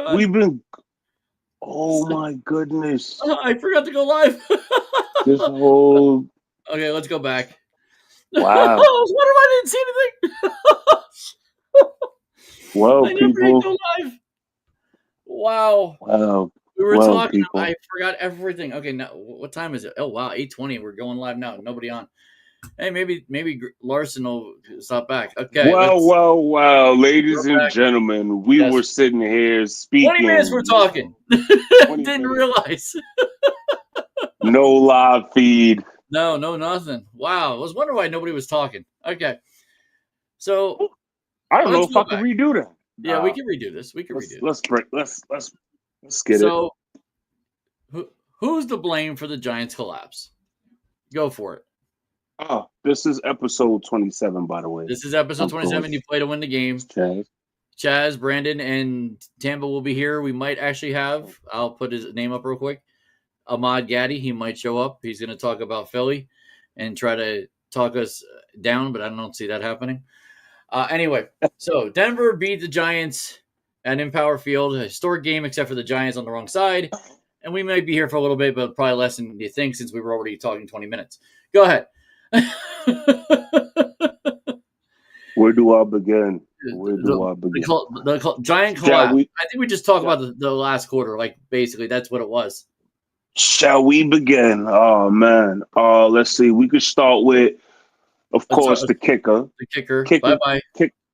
God. We've been. Oh my goodness! I forgot to go live. This whole Okay, let's go back. wow. What if I didn't see anything? Well, I never hit people. go live. Wow. Wow. We were Well, talking. people. I forgot everything. Okay, now what time is it? Oh wow, 8:20. We're going live now. Nobody on. Hey, maybe Larson will stop back. Okay, Well, we're ladies and back. gentlemen, we Yes, were sitting here 20 minutes we're speaking. talking. 20 Didn't minutes. realize. No live feed. No, nothing. Wow, I was wondering why nobody was talking. Okay, so I don't know let's if I go can back. redo that. Yeah, we can redo this. We can redo this. Let's get it. So, who's to blame for the Giants' collapse? Go for it. Oh, this is episode 27, by the way. This is episode 27. You play to win the game. Chaz, Brandon, and Tampa will be here. We might actually have, I'll put his name up real quick, Ahmad Gaddy. He might show up. He's going to talk about Philly and try to talk us down, but I don't see that happening. Anyway, so Denver beat the Giants at Empower Field. A historic game, except for the Giants on the wrong side. And we might be here for a little bit, but probably less than you think since we were already talking 20 minutes. Go ahead. Where do I begin? The Giant collapse. I think we just talk about the last quarter. Like, basically, that's what it was. Shall we begin? Oh, man. Let's see. We could start with, of course, the kicker. The kicker. Bye-bye.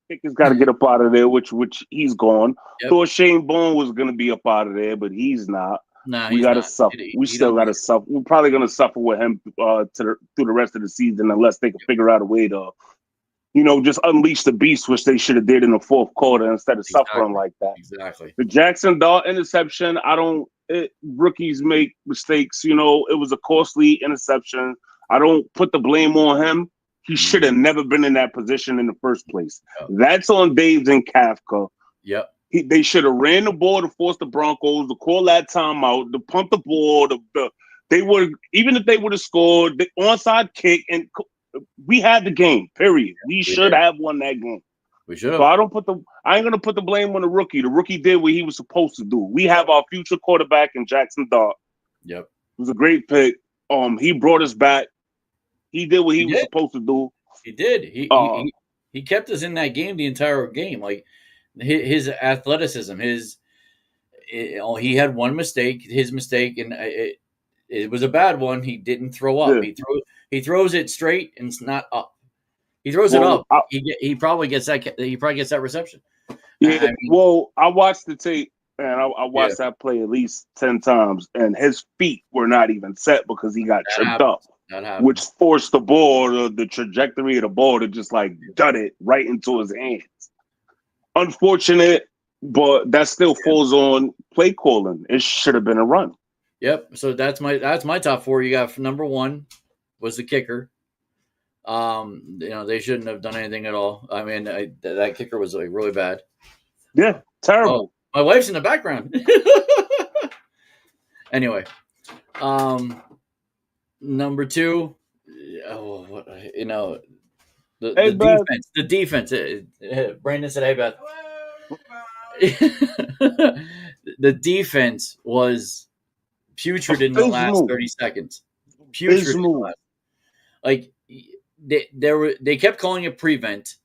Kicker's got to get up out of there, which he's gone. Yep. Thought Shane Bourne was going to be up out of there, but he's not. Nah, we got to suffer. We still got to suffer. We're probably going to suffer with him through the rest of the season unless they can figure out a way to, just unleash the beast, which they should have did in the fourth quarter instead of suffering like that. Exactly. The Jaxson Dart interception, rookies make mistakes. It was a costly interception. I don't put the blame on him. He should have never been in that position in the first place. Yep. That's on Daves and Kafka. Yep. They should have ran the ball to force the Broncos to call that timeout, to pump the ball. Even if they would have scored the onside kick, and we had the game. Period. We should have won that game. We should have. So I ain't gonna put the blame on the rookie. The rookie did what he was supposed to do. We have our future quarterback in Jaxson Dart. Yep. It was a great pick. He brought us back. He did what he was supposed to do. He did. He kept us in that game the entire game. Like his athleticism, he had one mistake, his mistake, and it was a bad one. He didn't throw up. Yeah. He throws it straight and it's not up. He throws it up. He probably gets that. He probably gets that reception. Yeah. I watched the tape. And I watched that play at least 10 times, and his feet were not even set because he got tripped up, which forced the ball, the trajectory of the ball to just like dud it right into his hands. Unfortunate, but that still falls on play calling. It should have been a run. Yep. So that's my top four. You got number one was the kicker. They shouldn't have done anything at all. I mean, that kicker was like really bad. Yeah, terrible. My wife's in the background. Anyway, number two, the defense. The defense. Brandon said, "Hey, Beth." The defense was putrid in the last 30 seconds. Putrid. Like they kept calling it prevent.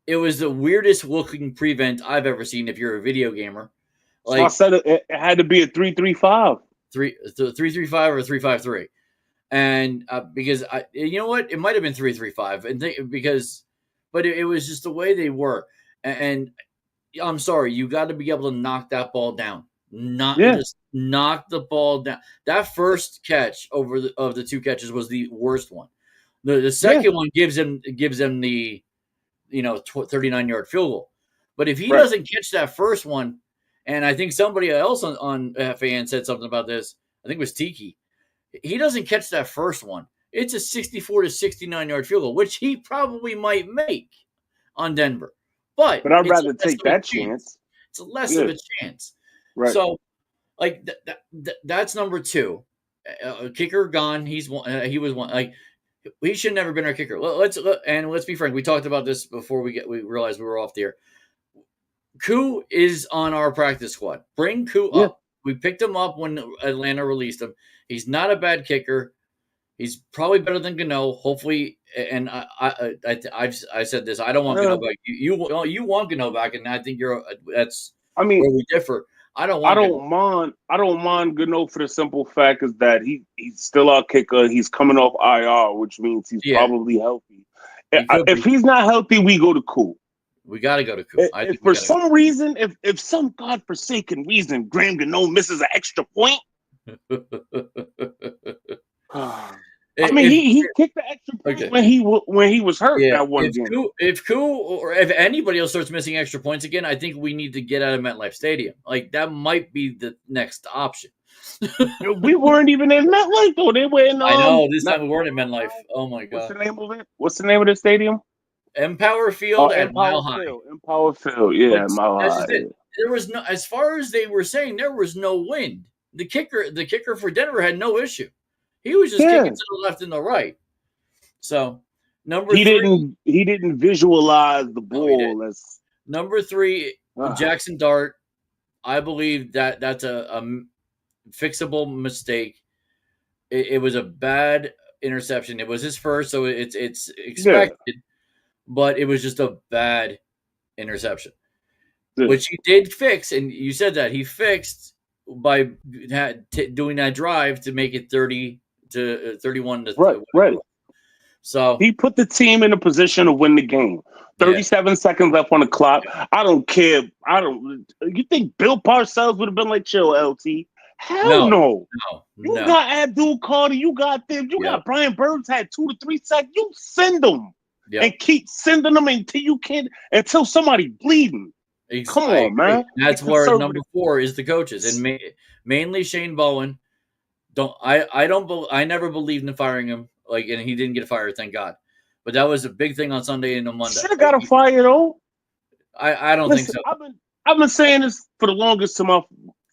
It was the weirdest looking prevent I've ever seen. If you're a video gamer, like so I said, it had to be a 3-3-5, 3-3-5 or 3-5-3, and because you know what, it might have been 3-3-5, and but it was just the way they were, and I'm sorry, you got to be able to knock that ball down, just knock the ball down. That first catch of the two catches was the worst one. The second one gives them the 39-yard field goal. But if he doesn't catch that first one, and I think somebody else on FAN said something about this, I think it was Tiki. He doesn't catch that first one. It's a 64 to 69-yard field goal, which he probably might make on Denver. But I'd rather take that chance. It's less of a chance. Right. So, like that's number two. Kicker gone. He was one. Like he should never been our kicker. Let's be frank. We talked about this before we realized we were off the air. Koo is on our practice squad. Bring Koo up. We picked him up when Atlanta released him. He's not a bad kicker. He's probably better than Gano. Hopefully, and I said this. I don't want Gano back. You want Gano back, and I think that's. I mean, where we differ. I don't mind Gano for the simple fact is that he's still our kicker. He's coming off IR, which means he's probably healthy. If he's not healthy, we go to Koo. We got to go to Koo. If for some reason, if some godforsaken reason, Graham Gano misses an extra point. I mean, he kicked the extra point when he was hurt that one game. If Koo or if anybody else starts missing extra points again, I think we need to get out of MetLife Stadium. Like that might be the next option. We weren't even in MetLife though. They were in. I know this time we weren't in MetLife. Oh my god! What's the name of it? What's the name of the stadium? Empower Field and Mile High. Empower Field, yeah, Mile High. There was no, as far as they were saying, there was no wind. The kicker for Denver had no issue. He was just kicking to the left and the right. So he didn't visualize the ball as number 3, Jaxson Dart. I believe that's a fixable mistake. It was a bad interception. It was his first, so it's expected. Yeah. But it was just a bad interception, which he did fix. And you said that he fixed by doing that drive to make it 30 to 31 to right. So he put the team in a position to win the game. 37 seconds left on the clock. I don't care. You think Bill Parcells would have been like, chill, LT? Hell no. You got Abdul Carter. You got them. You got Brian Burns had 2 to 3 seconds. You send them. Yep. And keep sending them until somebody bleeding. Come on, man. That's where number 4 is the coaches, and mainly Shane Bowen. I never believed in firing him. And he didn't get fired, thank God. But that was a big thing on Sunday and on Monday. Should have got him fired though. I don't think so. I've been saying this for the longest to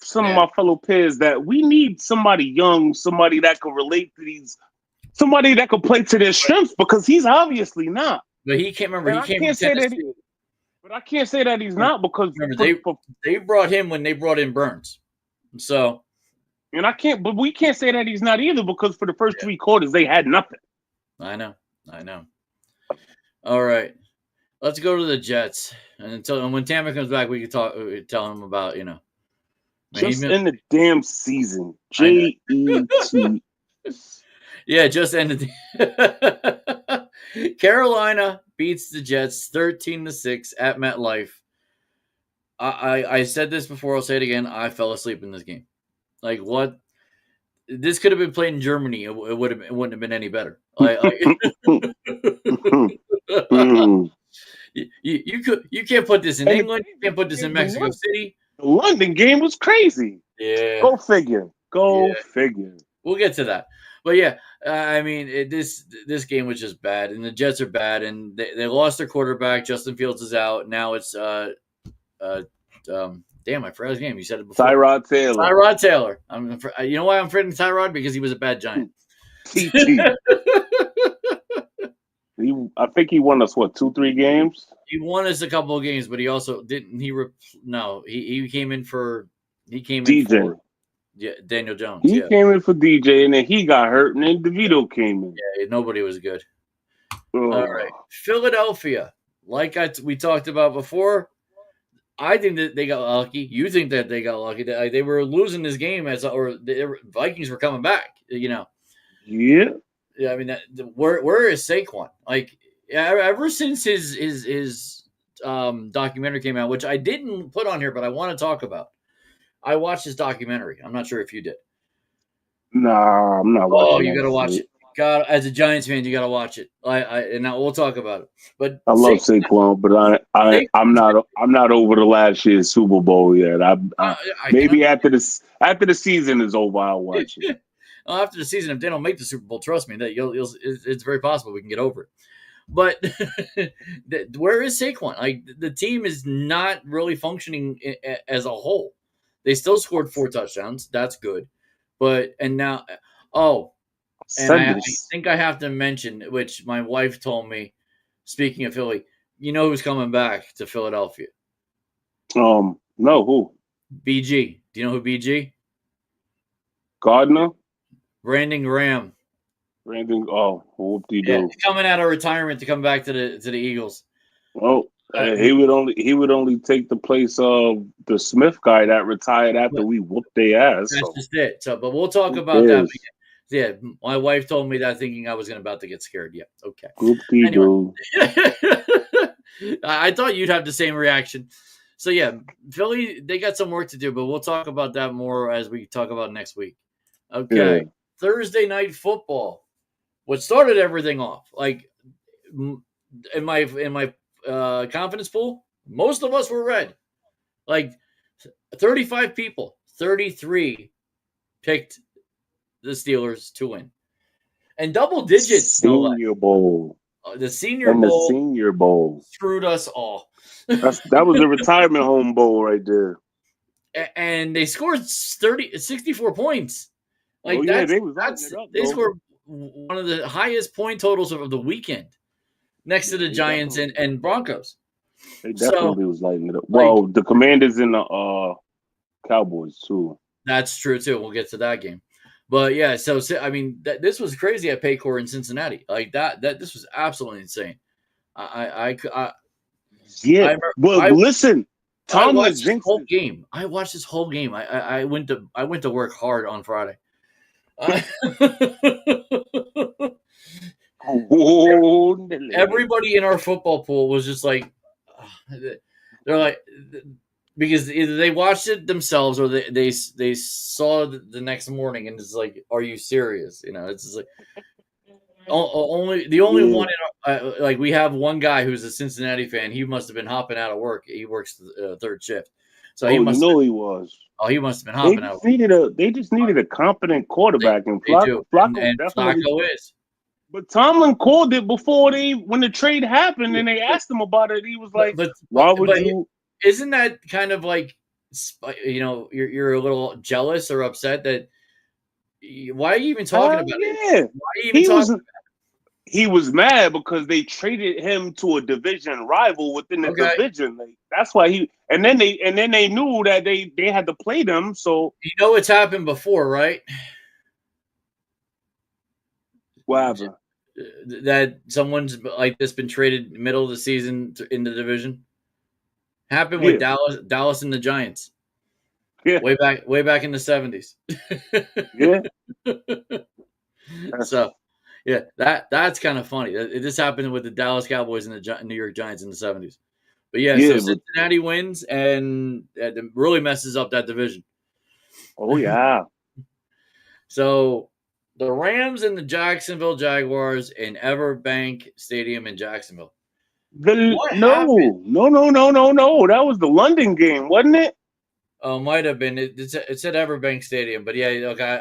some of my fellow peers that we need somebody young, somebody that can relate to these. Somebody that could play to their strengths because he's obviously not. But he can't remember. But I can't say that he's not because they brought him when they brought in Burns. So, but we can't say that he's not either because for the first 3 quarters they had nothing. I know. All right, let's go to the Jets and when Tampa comes back, we can tell him about just in the damn season. JET. Yeah, just ended. Carolina beats the Jets 13-6 at MetLife. I said this before. I'll say it again. I fell asleep in this game. Like what? This could have been played in Germany. It wouldn't have been any better. You can't put this in England. You can't put this in Mexico City. The London game was crazy. Yeah. Go figure. Figure. We'll get to that. But yeah, I mean, this game was just bad, and the Jets are bad, and they lost their quarterback. Justin Fields is out now. It's damn, I forgot his name. You said it before. Tyrod Taylor. You know why I'm afraid of Tyrod? Because he was a bad Giant. I think he won us 2-3 games. He won us a couple of games, but he also didn't. He came in for DJ. Yeah, Daniel Jones. He came in for DJ, and then he got hurt, and then DeVito came in. Yeah, nobody was good. All right, Philadelphia. We talked about before, I think that they got lucky. You think that they got lucky. They were losing this game the Vikings were coming back. Yeah. Yeah, I mean, where is Saquon? Ever since his documentary came out, which I didn't put on here, but I want to talk about. I watched his documentary. I'm not sure if you did. Nah, I'm not watching. Oh, you got to watch it. God, as a Giants fan, you got to watch it. And now we'll talk about it. But I love Saquon, but I'm not over the last year's Super Bowl yet. Maybe after the season is over, I'll watch it. Well, after the season, if they don't make the Super Bowl, trust me, that it's very possible we can get over it. But where is Saquon? The team is not really functioning as a whole. They still scored 4 touchdowns. That's good. I think I have to mention, which my wife told me, speaking of Philly, you know who's coming back to Philadelphia? No, who? BG. Do you know who BG? Gardner? Brandon Graham. Brandon. Oh, whoop-de-doo. Coming out of retirement to come back to the Eagles. Oh, he would only take the place of the Smith guy that retired after we whooped their ass. That's just it. So, but we'll talk about that. Yeah, my wife told me that thinking I was about to get scared. Yeah, okay. Whoop-de-doo. Anyway, I thought you'd have the same reaction. So yeah, Philly, they got some work to do, but we'll talk about that more as we talk about next week. Okay, yeah. Thursday night football. What started everything off? Like in my confidence pool, most of us were red. Like 35 people, 33 picked the Steelers to win, and double digits. Senior Bowl. The Senior Bowl. The Senior Bowl screwed us all. That was a retirement home bowl right there. And they scored 64 points. Like they scored one of the highest point totals of the weekend, next to the Giants and Broncos. They definitely was lighting it up. Well, the Commanders and the Cowboys too. That's true too. We'll get to that game. But yeah, so I mean, this was crazy at Paycor in Cincinnati. Like that this was absolutely insane. Listen, Tom watched this whole game. I watched this whole game. I went to work hard on Friday. Everybody in our football pool was just like, they're like, because either they watched it themselves or they saw the next morning and it's like, are you serious? You know, it's just like only one in like we have one guy who's a Cincinnati fan. He must have been hopping out of work. He works the third shift, so he must. He was. Oh, he must have been hopping out. They just needed a competent quarterback, and Flacco is. But Tomlin called it before when the trade happened, and they asked him about it. He was like, "Why would you?" Isn't that kind of like, you know, you're a little jealous or upset that? Why are you even talking about it? Why are you even talking about it? He was mad because they traded him to a division rival within the division. Like, that's why and then they knew that they had to play them. So you know it's happened before, right? What happened? That someone's like this been traded middle of the season in the division. Happened with Dallas and the Giants. Yeah. Way back in the 70s. Yeah. So, yeah, that's kind of funny. This happened with the Dallas Cowboys and the New York Giants in the 70s. But so Cincinnati wins and it really messes up that division. Oh, yeah. So the Rams and the Jacksonville Jaguars in Everbank Stadium in Jacksonville. No. That was the London game, wasn't it? Oh, might have been. It said Everbank Stadium, but yeah, okay.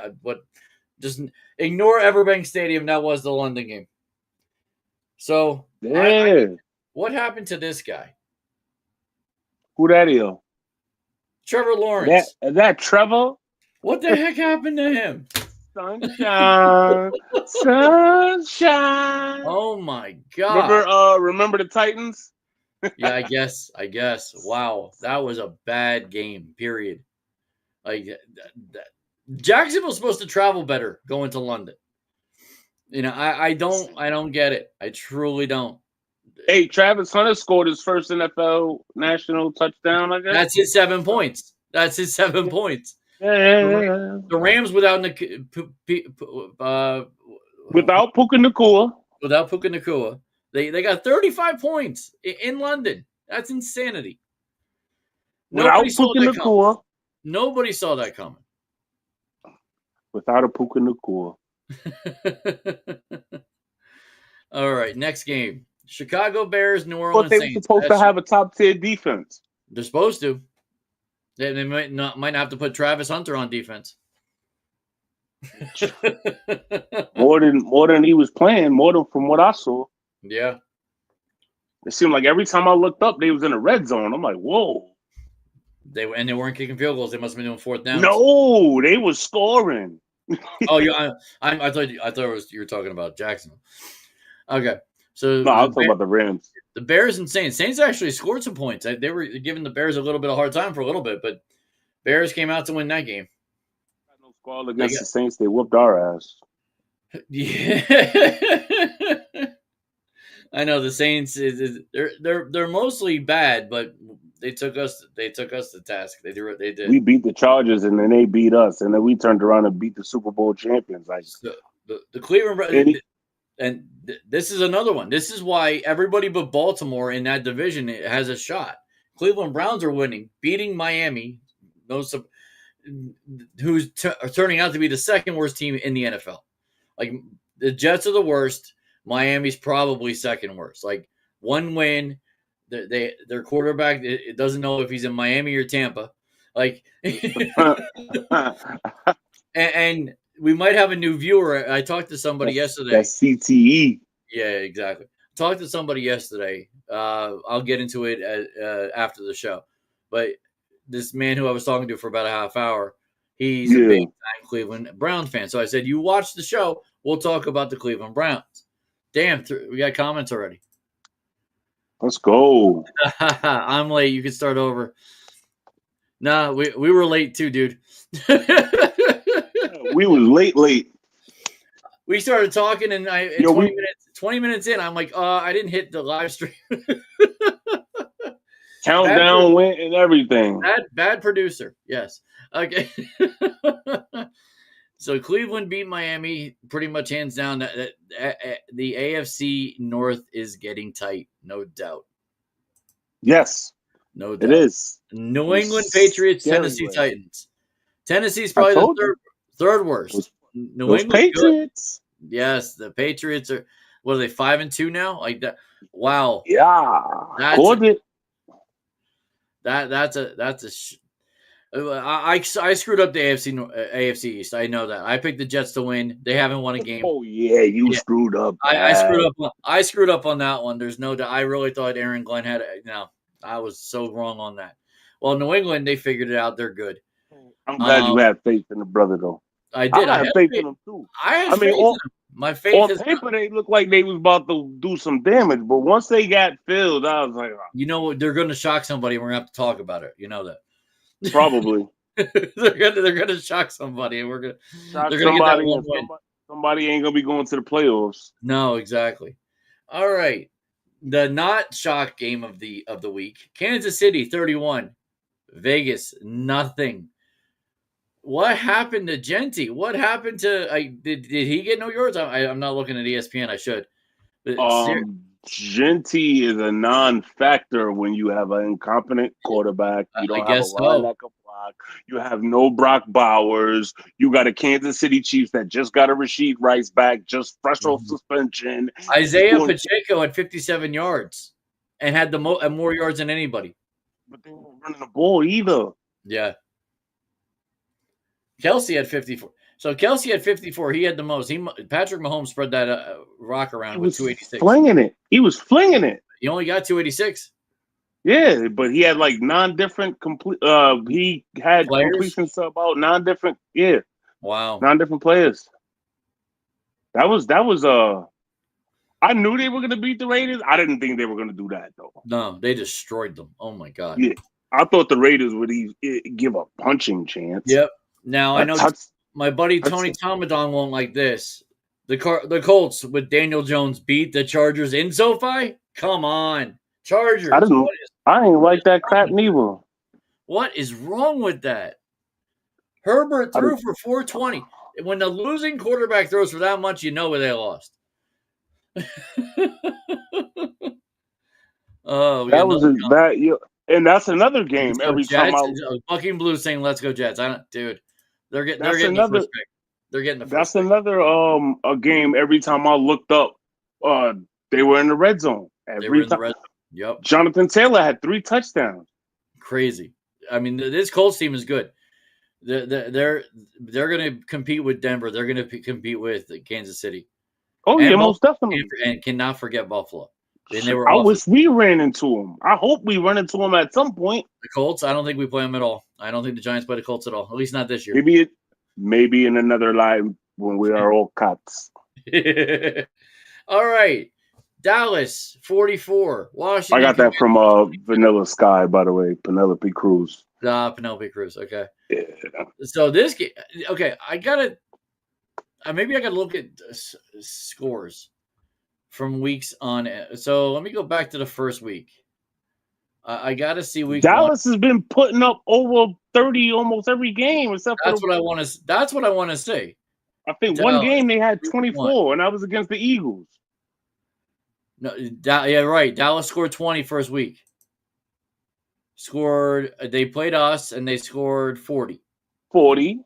Just ignore Everbank Stadium. That was the London game. So, what happened to this guy? Who that is? Trevor Lawrence. Is that Trevor? What the heck happened to him? Sunshine. Oh my God! Remember the Titans? Yeah, I guess. Wow, that was a bad game. Period. Like Jacksonville's supposed to travel better going to London. You know, I don't get it. I truly don't. Hey, Travis Hunter scored his first NFL national touchdown, I guess. That's his 7 points. Yeah. The Rams without Puka Nacua. Without Puka Nacua. They got 35 points in London. That's insanity. Nobody saw that coming. Without a Puka Nacua. All right, next game. Chicago Bears, New Orleans Saints. They were supposed to have a top-tier defense. They're supposed to. They might not have to put Travis Hunter on defense. more than he was playing, more than from what I saw. Yeah. It seemed like every time I looked up, they was in a red zone. I'm like, whoa. They weren't kicking field goals. They must have been doing fourth downs. No, they was scoring. Oh, yeah. I thought you were talking about Jackson. Okay. So no, I'll talk about the Rams. The Bears and Saints. Saints actually scored some points. They were giving the Bears a little bit of hard time for a little bit, but Bears came out to win that game. No squall against the Saints. They whooped our ass. Yeah, I know the Saints. They're mostly bad, but they took us to task. They did. We beat the Chargers, and then they beat us, and then we turned around and beat the Super Bowl champions. Like the Cleveland. And this is another one. This is why everybody but Baltimore in that division has a shot. Cleveland Browns are winning, beating Miami, who's turning out to be the second worst team in the NFL. Like the Jets are the worst. Miami's probably second worst. Like one win, their quarterback it doesn't know if he's in Miami or Tampa. Like, and we might have a new viewer. I talked to somebody yesterday. That's CTE. Yeah, exactly. Talked to somebody yesterday. I'll get into it after the show. But this man who I was talking to for about a half hour, he's a big-time Cleveland Browns fan. So I said, you watch the show. We'll talk about the Cleveland Browns. Damn, we got comments already. Let's go. I'm late. You can start over. Nah, we were late too, dude. We was late. We started talking, and 20 minutes in, I'm like, I didn't hit the live stream. Countdown went and everything. Bad producer. Yes. Okay. So Cleveland beat Miami pretty much hands down. The AFC North is getting tight, no doubt. Yes. No doubt. It is. New England Patriots, Tennessee Titans. Tennessee's probably the third worst. New England Patriots. Good. Yes, the Patriots are. What are they? 5-2 now? Like that. Wow. Yeah. That's a. I screwed up the AFC East. I know that. I picked the Jets to win. They haven't won a game. Oh yeah, you screwed up. I screwed up on that one. There's no doubt. I really thought Aaron Glenn had it. No, I was so wrong on that. Well, New England, they figured it out. They're good. I'm glad you had faith in the brother, though. I did. I had faith in them too. I mean, my faith on paper they looked like they was about to do some damage, but once they got filled, I was like, you know what? They're going to shock somebody. We're going to have to talk about it. You know that. Probably. they're gonna shock somebody, and we're gonna shock somebody. Somebody ain't gonna be going to the playoffs. No, exactly. All right, the not shock game of the week: Kansas City 31, Vegas nothing. What happened to Genty? What happened to? Did he get no yards? I'm not looking at ESPN. I should. Genty is a non-factor when you have an incompetent quarterback. You don't have a line that can block. You have no Brock Bowers. You got a Kansas City Chiefs that just got a Rashid Rice back, just fresh off suspension. Isaiah Pacheco had 57 yards and had more yards than anybody. But they weren't running the ball either. Yeah. Kelsey had 54. So Kelsey had 54. He had the most. Patrick Mahomes spread that rock around with 286. He was flinging it. He only got 286. Yeah, but he had like 9 different complete. He had completions to about 9 different. Yeah. Wow. 9 different players. That was. I knew they were going to beat the Raiders. I didn't think they were going to do that though. No, they destroyed them. Oh my god. Yeah, I thought the Raiders would give a punching chance. Yep. Now I know. My buddy Tony Tomadon won't like this. The Colts with Daniel Jones beat the Chargers in SoFi? Come on. Chargers. I ain't like that crap neither. What is wrong with that? Herbert threw for 420. When the losing quarterback throws for that much, you know where they lost. And that's another game. Every time Bucking Blue saying "Let's go Jets." They're getting the first pick. They're getting the first. That's another a game. Every time I looked up, they were in the red zone. Every time. Yep. Jonathan Taylor had 3 touchdowns. Crazy. I mean, this Colts team is good. They're going to compete with Denver. They're going to compete with Kansas City. Oh yeah, most definitely. And cannot forget Buffalo. And I wish we ran into them. I hope we run into them at some point. The Colts, I don't think we play them at all. I don't think the Giants play the Colts at all. At least not this year. Maybe in another live when we are all cuts. All right. Dallas 44. Washington. I got that from Vanilla Sky, by the way. Penelope Cruz. Penelope Cruz. Okay. Yeah. So this game. Okay, I gotta. Maybe I gotta look at scores from weeks on. So let me go back to the first week. I gotta see week Dallas 1. has been putting up over 30 almost every game, except for what I want to. That's what I want to see. I think Dallas, one game they had 24, and that was against the Eagles. No, yeah, right. Dallas scored 20 first week. They played us, and they scored 40. 40.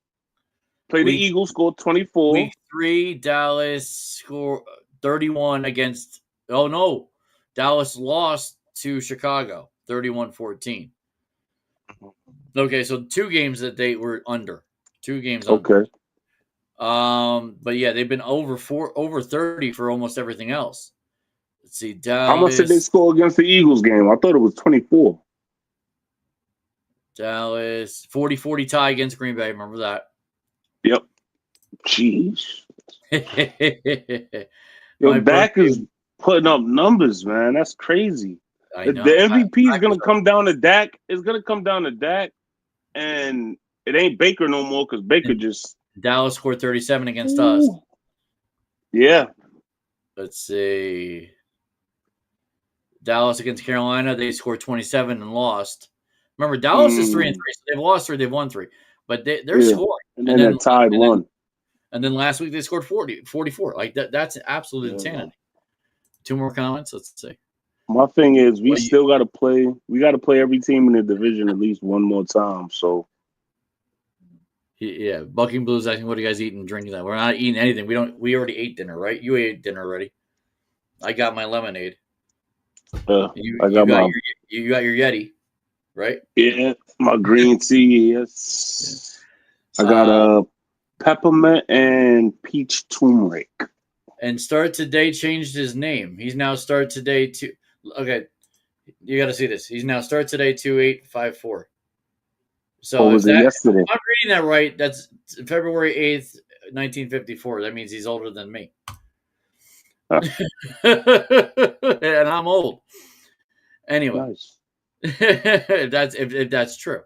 Played the Eagles, scored 24. Week 3, Dallas scored 31 against. Oh no, Dallas lost to Chicago, 31-14. Okay, so 2 games that they were under. 2 games under. Okay. But yeah, they've been over 30 for almost everything else. Let's see, Dallas. How much did they score against the Eagles game? I thought it was 24. Dallas 40-40 tie against Green Bay. Remember that? Yep. Jeez. Yo, Dak is putting up numbers, man. That's crazy. I know. The MVP is going to come down to Dak. It's going to come down to Dak, and it ain't Baker no more because Baker just. Dallas scored 37 against us. Yeah. Let's see. Dallas against Carolina, they scored 27 and lost. Remember, Dallas is 3-3, so they've lost 3, they've won 3, but they're scoring. And then they tied 1. And then last week they scored 44. Like that's absolute insanity. 2 more comments. Let's see. My thing is, we still got to play. We got to play every team in the division at least one more time. So. Yeah, Bucking Blues asking, "What are you guys eating and drinking?" That we're not eating anything. We already ate dinner, right? You ate dinner already. I got my lemonade. You got your Yeti, right? Yeah, my green tea. Yes, I got peppermint and peach turmeric. And Start Today changed his name. He's now Start Today to. Okay, you got to see this. He's now Start Today 2854. So was it yesterday? If I'm reading that right, that's February 8th, 1954. That means he's older than me. And I'm old. Anyway, nice. if that's true.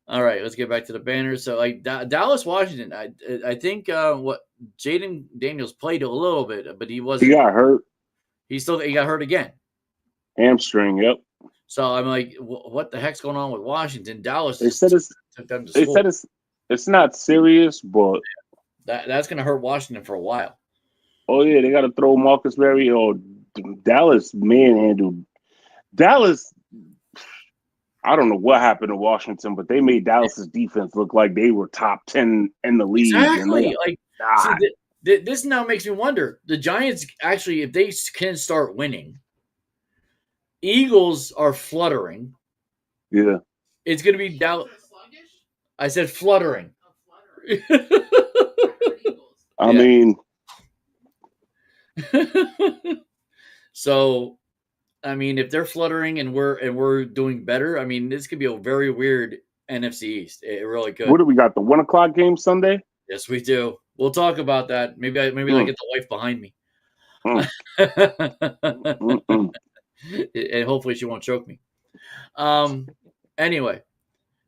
All right, let's get back to the banners. So, like Dallas, Washington, I think what Jaden Daniels played a little bit, but he wasn't. He got hurt. He got hurt again. Hamstring. Yep. So I'm like, what the heck's going on with Washington? Dallas. They said it's not serious, but that's going to hurt Washington for a while. Oh yeah, they got to throw Marcus Berry or Dallas manhandled. Dallas. I don't know what happened to Washington, but they made Dallas's defense look like they were top 10 in the league. Exactly. This now makes me wonder. The Giants actually, if they can start winning, Eagles are fluttering. Yeah. It's going to be Dallas. I said fluttering. I mean. So, I mean, if they're fluttering and we're doing better, I mean, this could be a very weird NFC East. It really could. What do we got? The 1:00 game Sunday? Yes, we do. We'll talk about that. Maybe I get the wife behind me. And hopefully she won't choke me. Anyway,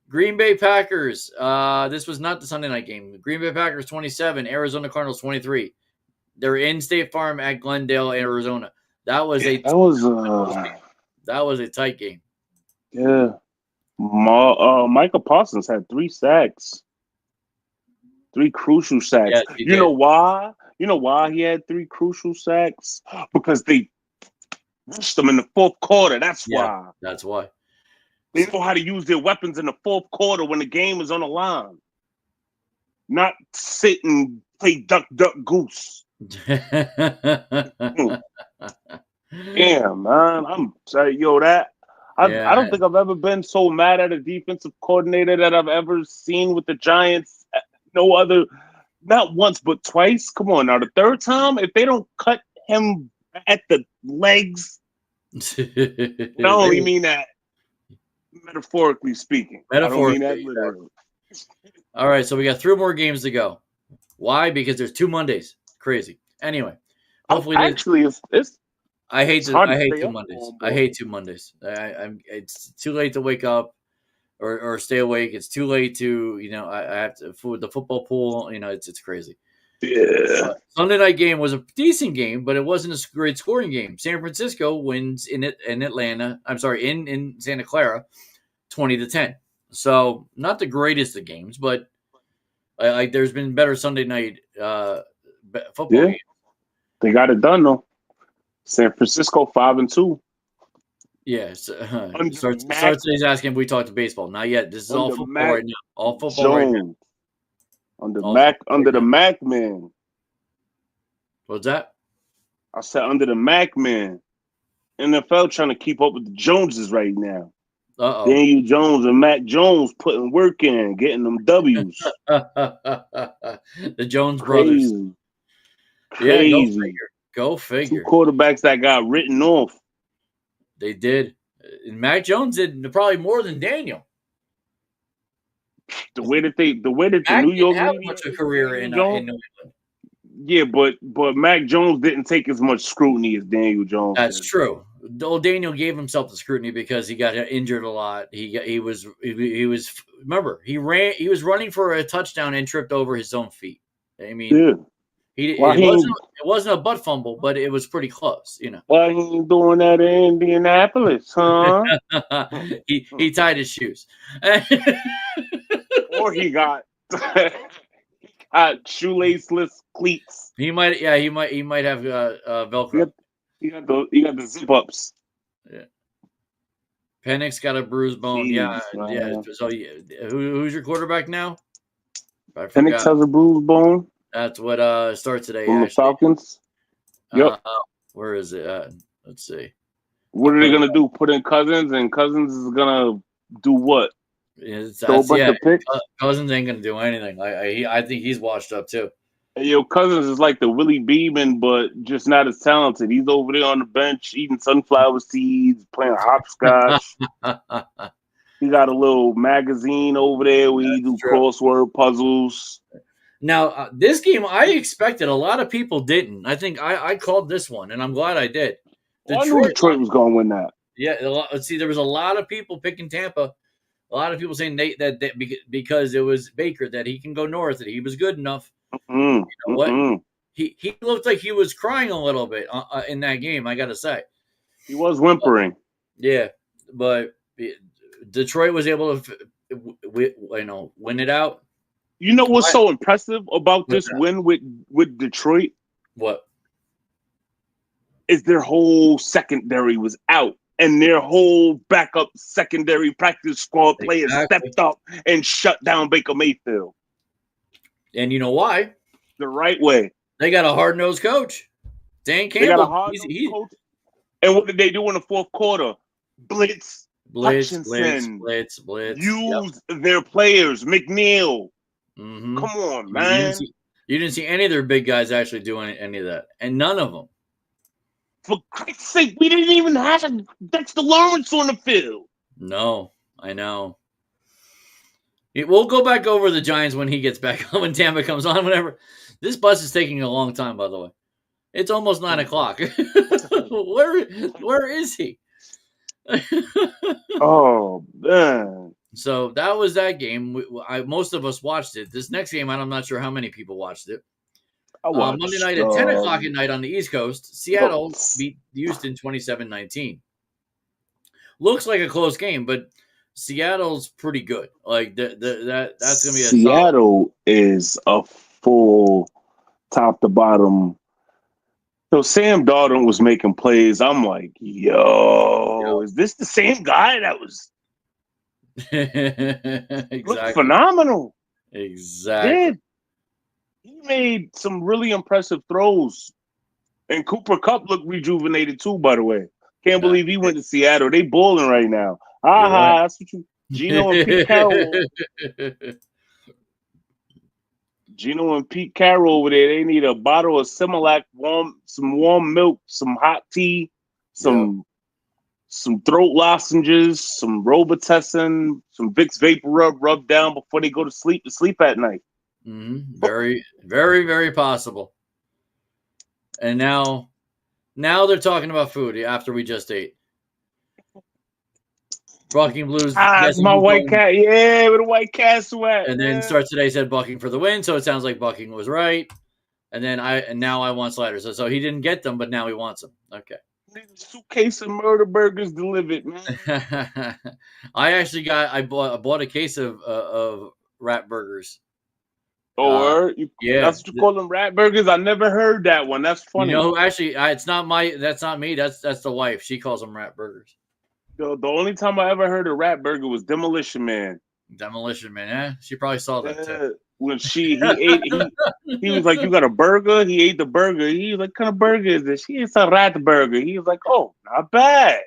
Green Bay Packers. This was not the Sunday night game. Green Bay Packers 27, Arizona Cardinals 23. They're in State Farm at Glendale, Arizona. That was a tight game. Yeah. Michael Parsons had 3 sacks. 3 crucial sacks. Yes, you know why? You know why he had 3 crucial sacks? Because they rushed them in the 4th quarter. That's why. That's why. They know how to use their weapons in the 4th quarter when the game is on the line. Not sit and play duck, duck, goose. Damn, man. I'm sorry, I don't think I've ever been so mad at a defensive coordinator that I've ever seen with the Giants. No other, not once, but twice. Come on now. The 3rd time, if they don't cut him at the legs, I only mean that metaphorically speaking. I don't mean that literally. All right, so we got 3 more games to go. Why? Because there's 2 Mondays. Crazy. Anyway, hopefully, actually, I hate two Mondays. I hate 2 Mondays. It's too late to wake up or stay awake. It's too late to, I have to for the football pool. It's crazy. Yeah. Sunday night game was a decent game, but it wasn't a great scoring game. San Francisco wins in Atlanta. I'm sorry, in Santa Clara, 20-10. So not the greatest of games, but there's been better Sunday night football games. They got it done though. San Francisco 5-2. Yeah, Sart's asking if we talked to baseball. Not yet. This is all football right now. All football right now. Under the Mac man. What's that? I said under the Mac man. NFL trying to keep up with the Joneses right now. Daniel Jones and Mac Jones putting work in, getting them W's. The Jones brothers. Crazy. Yeah, go figure. 2 quarterbacks that got written off. They did. And Mac Jones did probably more than Daniel. The way that the New York have much a career in New England. Yeah, but Mac Jones didn't take as much scrutiny as Daniel Jones. That's true. Daniel gave himself the scrutiny because he got injured a lot. He was remember he was running for a touchdown and tripped over his own feet. I mean, it wasn't a butt fumble, but it was pretty close. Why he ain't doing that in Indianapolis, huh? he tied his shoes, or he got shoelaceless cleats. He might have Velcro. He got the zip ups. Yeah. Penix got a bruised bone. Jeez, yeah. So who's your quarterback now? Penix has a bruised bone. That's what starts today. From the Falcons. Yep. Where is it? Let's see. What are they gonna do? Put in Cousins, and Cousins is gonna do what? Throw a bunch of picks? Cousins ain't gonna do anything. I think he's washed up too. Yo, Cousins is like the Willie Beeman, but just not as talented. He's over there on the bench eating sunflower seeds, playing hopscotch. He got a little magazine over there where he do crossword puzzles. Now, this game, I expected. A lot of people didn't. I think I called this one, and I'm glad I did. Detroit was going to win that. Yeah, see, there was a lot of people picking Tampa. A lot of people saying that because it was Baker, that he can go north, that he was good enough. You know what? He looked like he was crying a little bit in that game, I got to say. He was whimpering. But Detroit was able to win it out. You know what's so impressive about this win with Detroit? What? Is their whole secondary was out, and their whole backup secondary practice squad players stepped up and shut down Baker Mayfield. And you know why? The right way. They got a hard-nosed coach. Dan Campbell. They got a hard-nosed coach. And what did they do in the fourth quarter? Blitz. Blitz. Use their players. McNeil. Mm-hmm. Come on, man. You didn't see any of their big guys actually doing any of that. And none of them. For Christ's sake, we didn't even have Dexter Lawrence on the field. No, I know. We'll go back over the Giants when he gets back, when Tampa comes on, whatever. This bus is taking a long time, by the way. It's almost 9 o'clock. Where is he? Oh, man. So that was that game. Most of us watched it. This next game, I'm not sure how many people watched it. Monday night at 10 o'clock at night on the East Coast, Seattle beat Houston 27-19. Looks like a close game, but Seattle's pretty good. Like that's gonna be Seattle is a full top to bottom. So Sam Darnold was making plays. I'm like, is this the same guy that was exactly phenomenal? Exactly. Yeah. He made some really impressive throws. And Cooper Kupp looked rejuvenated too, by the way. Can't believe he went to Seattle. They balling right now. That's what you Gino and Pete Carroll. Gino and Pete Carroll over there, they need a bottle of Similac, some warm milk, some hot tea, some throat lozenges, some Robitussin, some Vicks Vapor Rub down before they go to sleep at night. Mm-hmm. Very, very, very possible. And now Now they're talking about food after we just ate. Bucking Blues. It's my white cat. Yeah, with a White Castle at. And then Start Today said Bucking for the win, so it sounds like Bucking was right. And then now I want sliders. So he didn't get them, but now he wants them. Okay. Suitcase of murder burgers delivered, man. I bought a case of rat burgers. Yeah, that's what you call them, rat burgers. I never heard that one. That's funny. You know, actually, that's not me. That's the wife. She calls them rat burgers. The only time I ever heard a rat burger was Demolition Man. Demolition Man, yeah. She probably saw that too. When he was like, "You got a burger?" He ate the burger. He was like, "What kind of burger is this?" It's a rat burger. He was like, "Oh, not bad."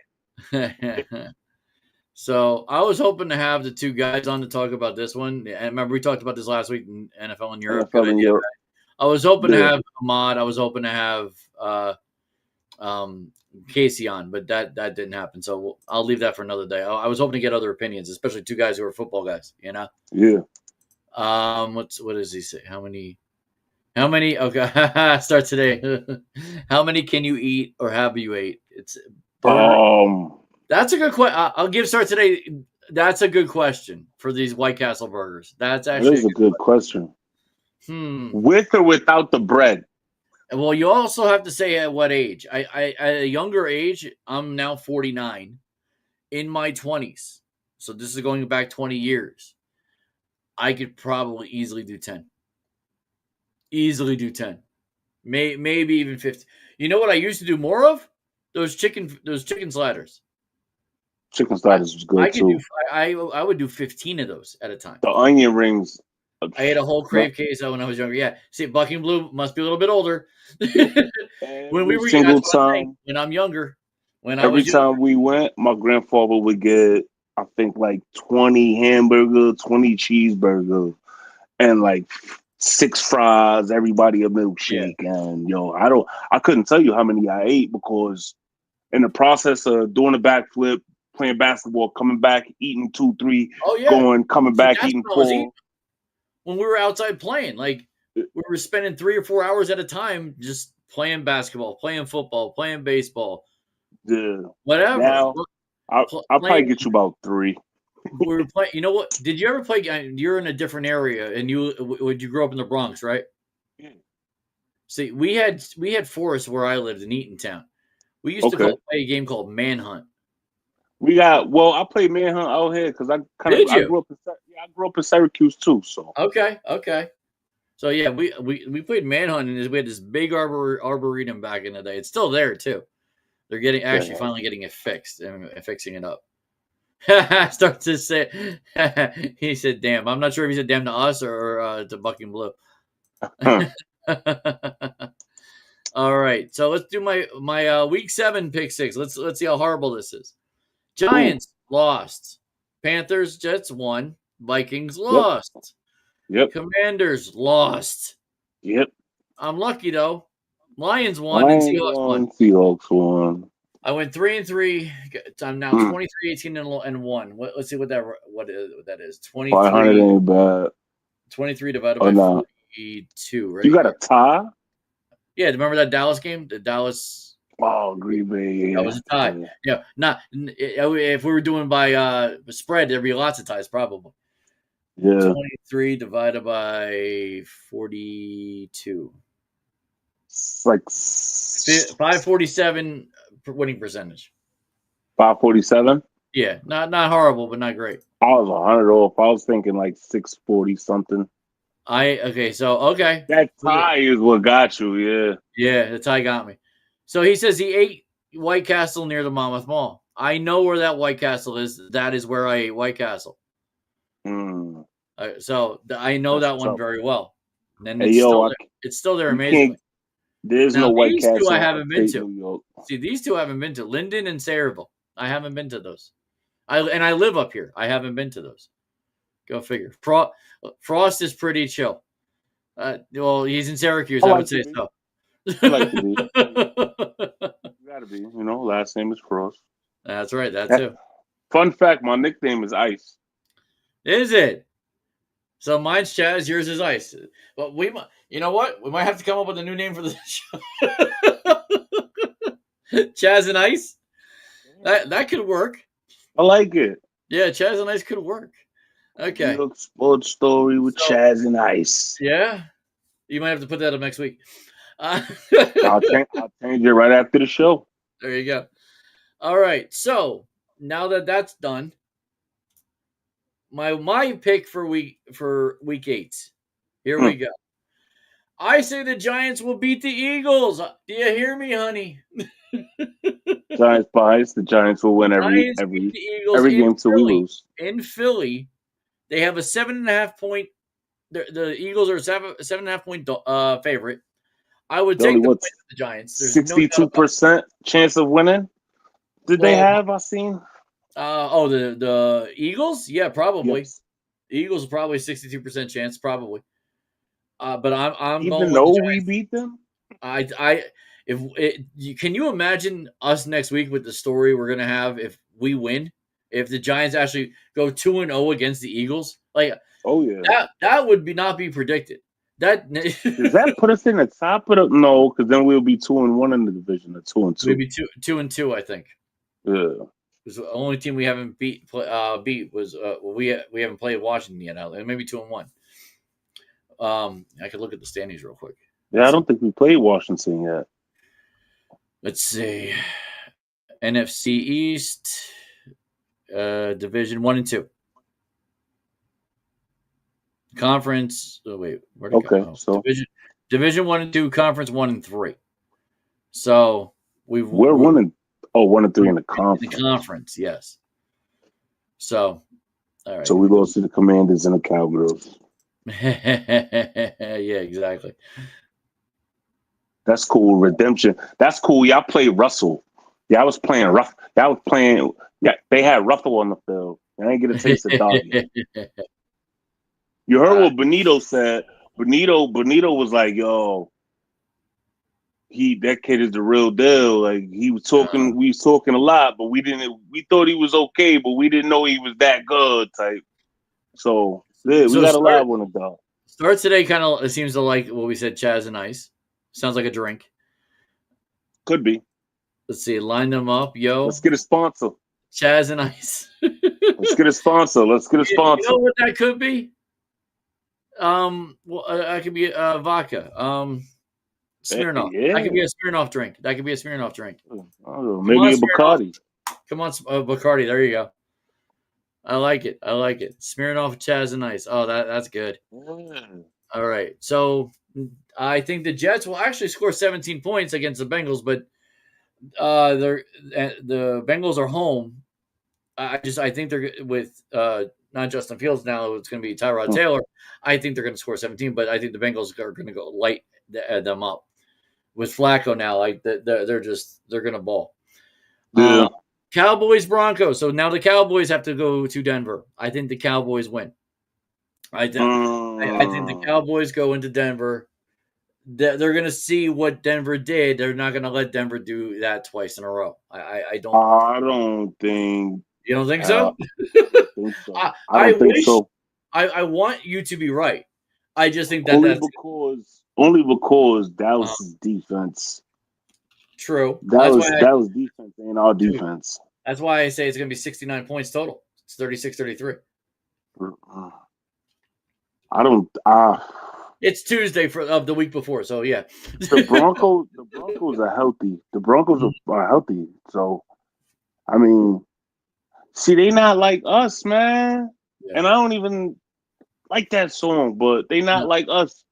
So I was hoping to have the two guys on to talk about this one. And remember, we talked about this last week in NFL in Europe. NFL in Europe. I was hoping to have Ahmad. I was hoping to have Casey on, but that didn't happen. So I'll leave that for another day. I was hoping to get other opinions, especially two guys who are football guys. You know. Yeah. What does he say? How many? Okay, start today. How many can you eat or have you ate? It's that's a good question. I'll give Start Today. That's a good question for these White Castle burgers. That's actually a good question. With or without the bread? Well, you also have to say at what age. I at a younger age, I'm now 49. In my 20s, so this is going back 20 years. I could probably easily do 10. Easily do 10. Maybe even 50. You know what I used to do more of? Those chicken sliders. Chicken sliders was good too. I would do 15 of those at a time. The onion rings. I ate a whole crave queso when I was younger. Yeah. See, Bucking Blue must be a little bit older. When we were when I'm younger. Every time we went, my grandfather would get, I think, like 20 hamburger, 20 cheeseburger, and like 6 fries, everybody a milkshake. Yeah. And I couldn't tell you how many I ate because in the process of doing a backflip, playing basketball, coming back, eating 2, 3, coming back, eating 4. When we were outside playing, like we were spending 3 or 4 hours at a time just playing basketball, playing football, playing baseball. Yeah. Whatever. Now, I'll probably get you about 3. We were playing. You know what? Did you ever play? You're in a different area, and you grew up in the Bronx, right? Yeah. See, we had forests where I lived in Eatontown. We used to play a game called Manhunt. I played Manhunt out here because I grew up in Syracuse too. So okay. So yeah, we played Manhunt, and we had this big arboretum back in the day. It's still there too. They're finally getting it fixed and fixing it up. Start to say, he said, "Damn." I'm not sure if he said "damn" to us or to Bucking Blue. All right, so let's do my week 7 pick 6. Let's see how horrible this is. Giants lost. Panthers, Jets won. Vikings lost. Yep. Commanders lost. Yep. I'm lucky though. Lions won and Seahawks won. Seahawks won. I went 3-3. I'm now 23, 18, and 1. Let's see what that is. 23. 500 ain't bad. 23 divided by 42, right? You got a tie? Yeah, remember that Dallas game? The Dallas. Oh, Green Bay. Yeah. That was a tie. Yeah, if we were doing by spread, there'd be lots of ties probably. Yeah. 23 divided by 42. It's like 547 winning percentage. 547? Yeah, not horrible, but not great. I was 100 off. I was thinking like 640 something. Okay. That tie is what got you, yeah. Yeah, the tie got me. So he says he ate White Castle near the Monmouth Mall. I know where that White Castle is. That is where I ate White Castle. So I know that one very well. And it's still there amazingly. There's no White Castle. These two I haven't been to. See, these two I haven't been to. Linden and Sayreville. I haven't been to those. I live up here. I haven't been to those. Go figure. Frost is pretty chill. Well, he's in Syracuse. I would say so. I like to be. You gotta be. Last name is Frost. That's right. That too. Fun fact: my nickname is Ice. Is it? So mine's Chaz. Yours is Ice. But you know what? We might have to come up with a new name for the show. Chaz and Ice. That could work. I like it. Yeah, Chaz and Ice could work. Okay. New York sports story with Chaz and Ice. Yeah. You might have to put that up next week. I'll change it right after the show. There you go. All right. So now that that's done, my pick for week 8. Here we go. I say the Giants will beat the Eagles. Do you hear me, honey? Giants bias. The Giants will win every game till we lose. In Philly, they have a 7.5 point. The Eagles are a 7.5 point favorite. I would take the Giants. 62% chance of winning. Did they have? I seen. The Eagles? Yeah, probably. Yes. The Eagles probably 62% chance, probably. But I'm even going though with the we beat them. Can you imagine us next week with the story we're gonna have if we win? If the Giants actually go 2-0 against the Eagles, like, oh yeah, that would not be predicted. Does that put us in the top of the? No, because then we'll be 2-1 in the division. 2-2. Maybe 2-2, I think. Yeah. Because the only team we haven't beat was we haven't played Washington yet. Maybe 2-1. I could look at the standings real quick. Yeah, I don't think we played Washington yet. Let's see. NFC East, Division 1 and 2. Conference. Oh wait, where'd it go? So Division 1 and 2, Conference 1 and 3. So we're 1 and 3 in the conference. The conference, yes. So, all right. So we lost to the Commanders and the Cowgirls. Yeah, exactly. That's cool. Redemption. That's cool. Y'all played Russell. Yeah, I was playing rough. Y'all was playing. Yeah, they had Russell on the field. I didn't get a taste of dog. You heard what Benito said. Benito was like, "Yo, that kid is the real deal." Like he was talking. We was talking a lot, but we didn't. We thought he was okay, but we didn't know he was that good. Type. So yeah, we got a lot on the dog. Start today kind of seems to like what we said. Chaz and Ice sounds like a drink. Could be. Let's see. Line them up, yo. Let's get a sponsor. Chaz and Ice. Let's get a sponsor. You know what that could be? Well, that could be vodka. Smirnoff. Yeah. That could be a Smirnoff drink. Oh, maybe a Bacardi. Come on, Bacardi. There you go. I like it. Smirnoff, Chaz, and Ice. Oh, that's good. All right. So I think the Jets will actually score 17 points against the Bengals, but the Bengals are home. I think they're with not Justin Fields now. It's going to be Tyrod Taylor. I think they're going to score 17, but I think the Bengals are going to go light them up with Flacco now. Like they're going to ball. Yeah. Cowboys Broncos. So now the Cowboys have to go to Denver. I think the Cowboys win. I think the Cowboys go into Denver. They're going to see what Denver did. They're not going to let Denver do that twice in a row. I don't think. You don't think so? I don't think so. I want you to be right. I just think that only because Dallas' defense. True. That was defense ain't our defense. That's why I say it's going to be 69 points total. It's 36-33. It's Tuesday of the week before, so yeah. The Broncos are healthy. The Broncos are healthy. So, I mean, see, they not like us, man. Yeah. And I don't even like that song, but they not like us.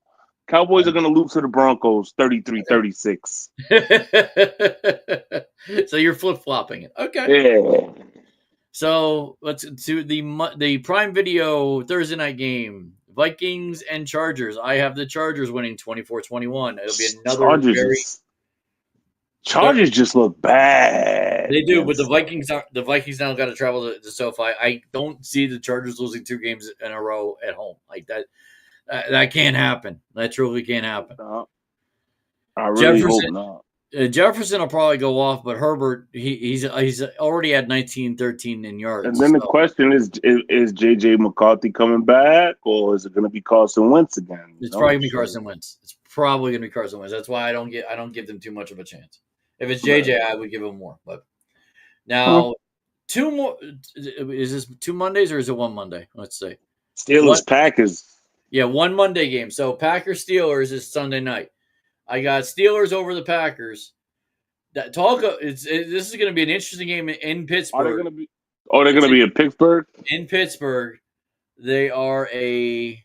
Cowboys are going to lose to the Broncos 33-36. So you're flip-flopping it. Okay. Yeah. So let's do the Prime Video Thursday night game. Vikings and Chargers. I have the Chargers winning 24-21. It'll be another Chargers just look bad. They do, but the Vikings now got to travel to SoFi. I don't see the Chargers losing 2 games in a row at home like that. That can't happen. That truly can't happen. I really hope not. Jefferson will probably go off, but Herbert, he's already at 19-13 in yards. And then the question is J.J. McCarthy coming back, or is it going to be Carson Wentz again? It's probably going to be Carson Wentz. That's why I don't give them too much of a chance. If it's JJ, I would give him more. But now, 2 more. Is this 2 Mondays or is it 1 Monday? Let's see. Steelers Packers. Yeah, 1 Monday game. So Packers Steelers is Sunday night. I got Steelers over the Packers. This is going to be an interesting game in Pittsburgh. Are they going to be in Pittsburgh? In Pittsburgh, they are a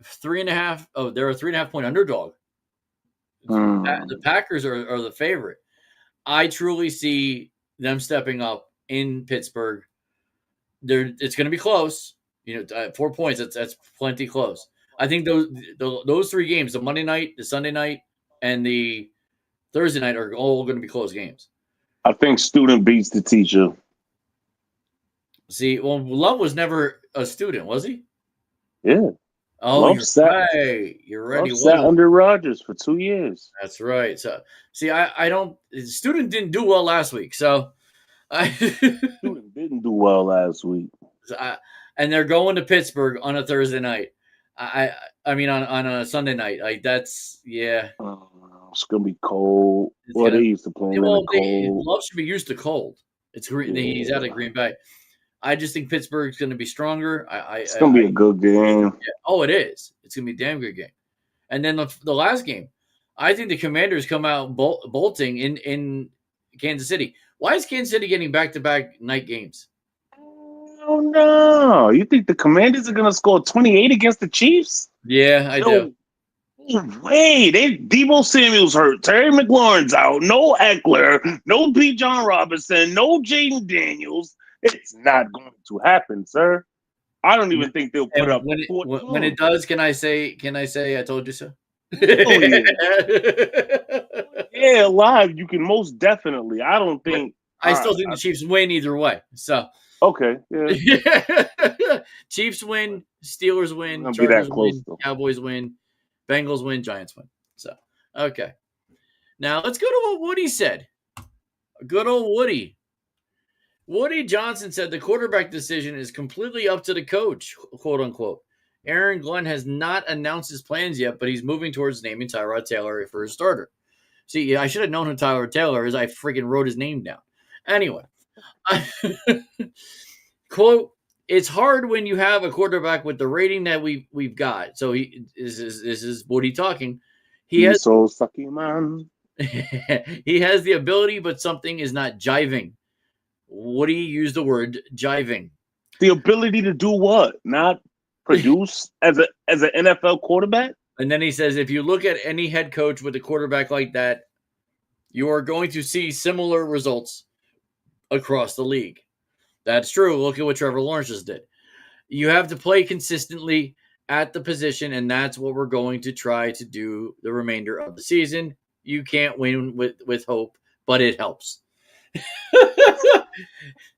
3.5. Oh, they're a 3.5 point underdog. The Packers are the favorite. I truly see them stepping up in Pittsburgh. It's going to be close. 4 points. That's plenty close. I think those 3 games, the Monday night, the Sunday night, and the Thursday night, are all going to be close games. I think student beats the teacher. See, well, Love was never a student, was he? Yeah. Oh, Love you're right. You're right. Love sat under Rodgers for 2 years. That's right. So, see, I don't. Student didn't do well last week, so Student didn't do well last week. And they're going to Pittsburgh on a Thursday night. I mean, on a Sunday night. Like that's it's gonna be cold. They used to play in the cold. Love should be used to cold. It's green. He's out of Green Bay. I just think Pittsburgh's going to be stronger. It's going to be a good game. Yeah. Oh, it is. It's going to be a damn good game. And then the last game, I think the Commanders come out bolting in Kansas City. Why is Kansas City getting back-to-back night games? Oh, no. You think the Commanders are going to score 28 against the Chiefs? Yeah, I do. Wait, Deebo Samuel's hurt. Terry McLaurin's out. No Eckler. No B. John Robinson. No Jaden Daniels. It's not going to happen, sir. I don't even think they'll put up. When it does, can I say I told you so? Oh, yeah. Yeah, live, you can most definitely. I don't think. I still think the Chiefs win either way. So okay, yeah. Chiefs win, Steelers win, Chargers win, Cowboys win, Bengals win, Giants win. So okay. Now let's go to what Woody said. Good old Woody. Woody Johnson said the quarterback decision is completely up to the coach, quote unquote. Aaron Glenn has not announced his plans yet, but he's moving towards naming Tyrod Taylor for his starter. See, I should have known who Tyrod Taylor is. I freaking wrote his name down. Anyway, quote, it's hard when you have a quarterback with the rating that we've got. So this is Woody talking. He's so sucky, man. He has the ability, but something is not jiving. Woody used the word jiving. The ability to do what? Not produce as an NFL quarterback? And then he says, if you look at any head coach with a quarterback like that, you are going to see similar results across the league. That's true. Look at what Trevor Lawrence just did. You have to play consistently at the position, and that's what we're going to try to do the remainder of the season. You can't win with hope, but it helps.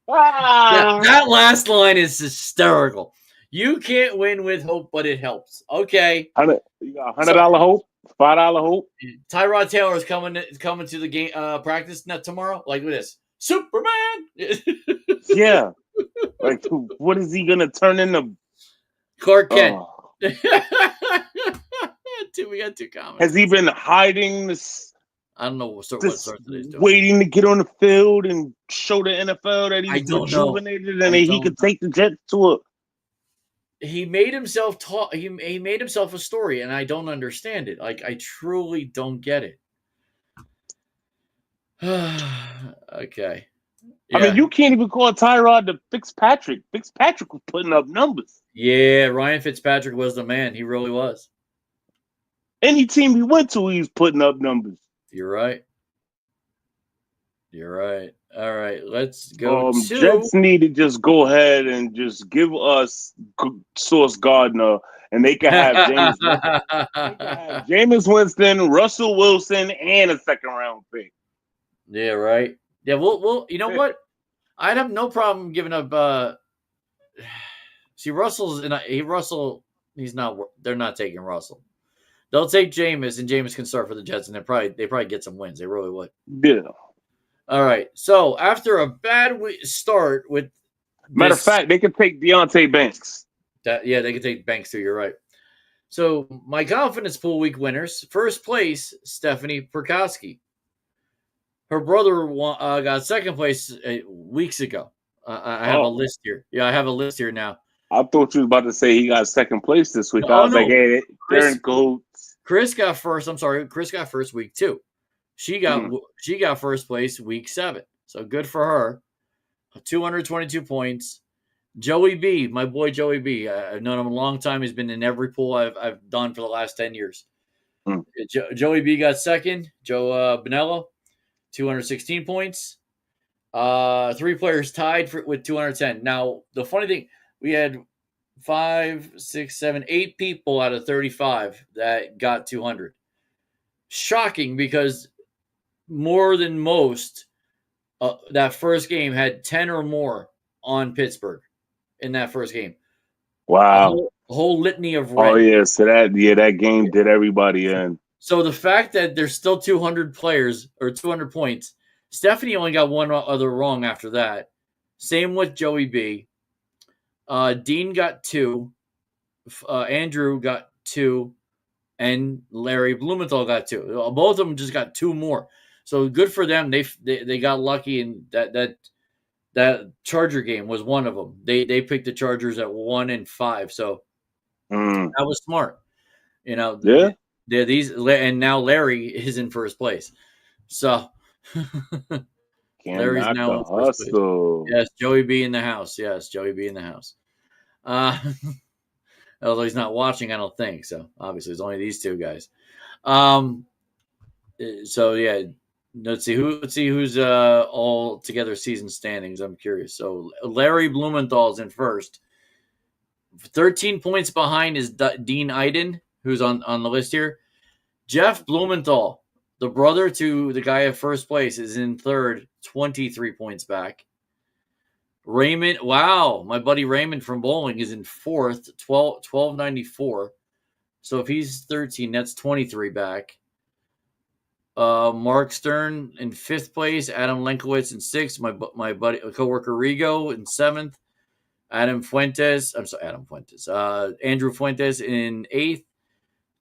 Yeah, that last line is hysterical. You can't win with hope, but it helps. Okay. You got $100 hope, $5 hope. Tyrod Taylor is coming to the game practice tomorrow. Like with this, Superman. Yeah. Like, what is he gonna turn into? Clark Kent. We got 2 comments. Has he been hiding this? I don't know what today's doing. Waiting to get on the field and show the NFL that he's rejuvenated and he could take the Jets to a. He made himself talk. He made himself a story, and I don't understand it. Like, I truly don't get it. Okay. Yeah. I mean, you can't even call Tyrod the Fitzpatrick. Fitzpatrick was putting up numbers. Yeah, Ryan Fitzpatrick was the man. He really was. Any team he went to, he was putting up numbers. You're right. All right, let's go to... Jets need to just go ahead and just give us Sauce Gardner, and they can have Jameis Winston, Russell Wilson, and a second-round pick. Yeah, right. Yeah, we'll. You know what? I'd have no problem giving up. See, Russell. He's not. They're not taking Russell. They'll take Jameis, and Jameis can start for the Jets, and they probably get some wins. They really would. Yeah. All right. So after a bad start with, matter of fact, they could take Deontay Banks. They could take Banks too. You're right. So my confidence pool week winners: first place, Stephanie Perkowski. Her brother got second place weeks ago. I have a list here. Yeah, I have a list here now. I thought you was about to say he got second place this week. I was like, hey, they're in cahoots. Chris got first. I'm sorry, Chris got first week 2. She got first place week 7. So good for her. 222 points. Joey B, my boy Joey B. I've known him a long time. He's been in every pool I've done for the last 10 years. Joey B got second. Joe Bonello, 216 points. 3 players tied with 210. Now, the funny thing, we had 5, 6, 7, 8 people out of 35 that got 200. Shocking, because more than most, that first game had 10 or more on Pittsburgh in that first game. Wow. A whole litany of red. Oh, yeah. So that game did everybody in. So the fact that there's still 200 players or 200 points, Stephanie only got one other wrong after that. Same with Joey B. Dean got 2. Andrew got 2. And Larry Blumenthal got 2. Both of them just got 2 more. So good for them. They got lucky, and that Charger game was one of them. They picked the Chargers at 1 and 5. So that was smart. Yeah. And now Larry is in first place. So Larry's now in first place. Yes, Joey B in the house. Yes, Joey B in the house. Although he's not watching, I don't think so. Obviously, it's only these 2 guys. So yeah, let's see who's all together season standings. I'm curious. So Larry Blumenthal's in first. 13 points behind is Dean Iden, who's on the list here. Jeff Blumenthal, the brother to the guy at first place, is in third, 23 points back. Raymond, wow, my buddy Raymond from bowling is in fourth, 1294. So if he's 13, that's 23 back. Mark Stern in 5th place. Adam Lenkowitz in 6th. My buddy, coworker Rigo in 7th. Andrew Fuentes in 8th.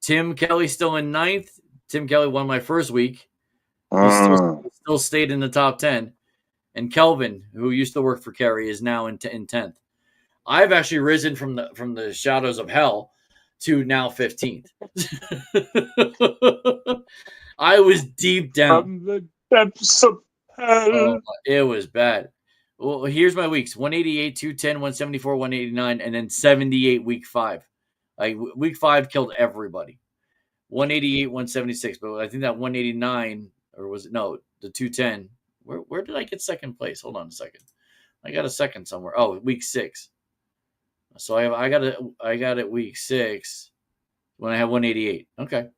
Tim Kelly still in 9th. Tim Kelly won my first week. He still stayed in the top 10. And Kelvin, who used to work for Kerry, is now in 10th. I've actually risen from the shadows of hell to now 15th. I was deep down. From the depths of hell. It was bad. Well, here's my weeks: 188, 210, 174, 189, and then 78 week 5. Like week 5 killed everybody. 188, 176, but I think that 189, or was it the 210? Where did I get second place? Hold on a second. I got a second somewhere. Oh, week 6. So I got it week 6 when I had 188. Okay.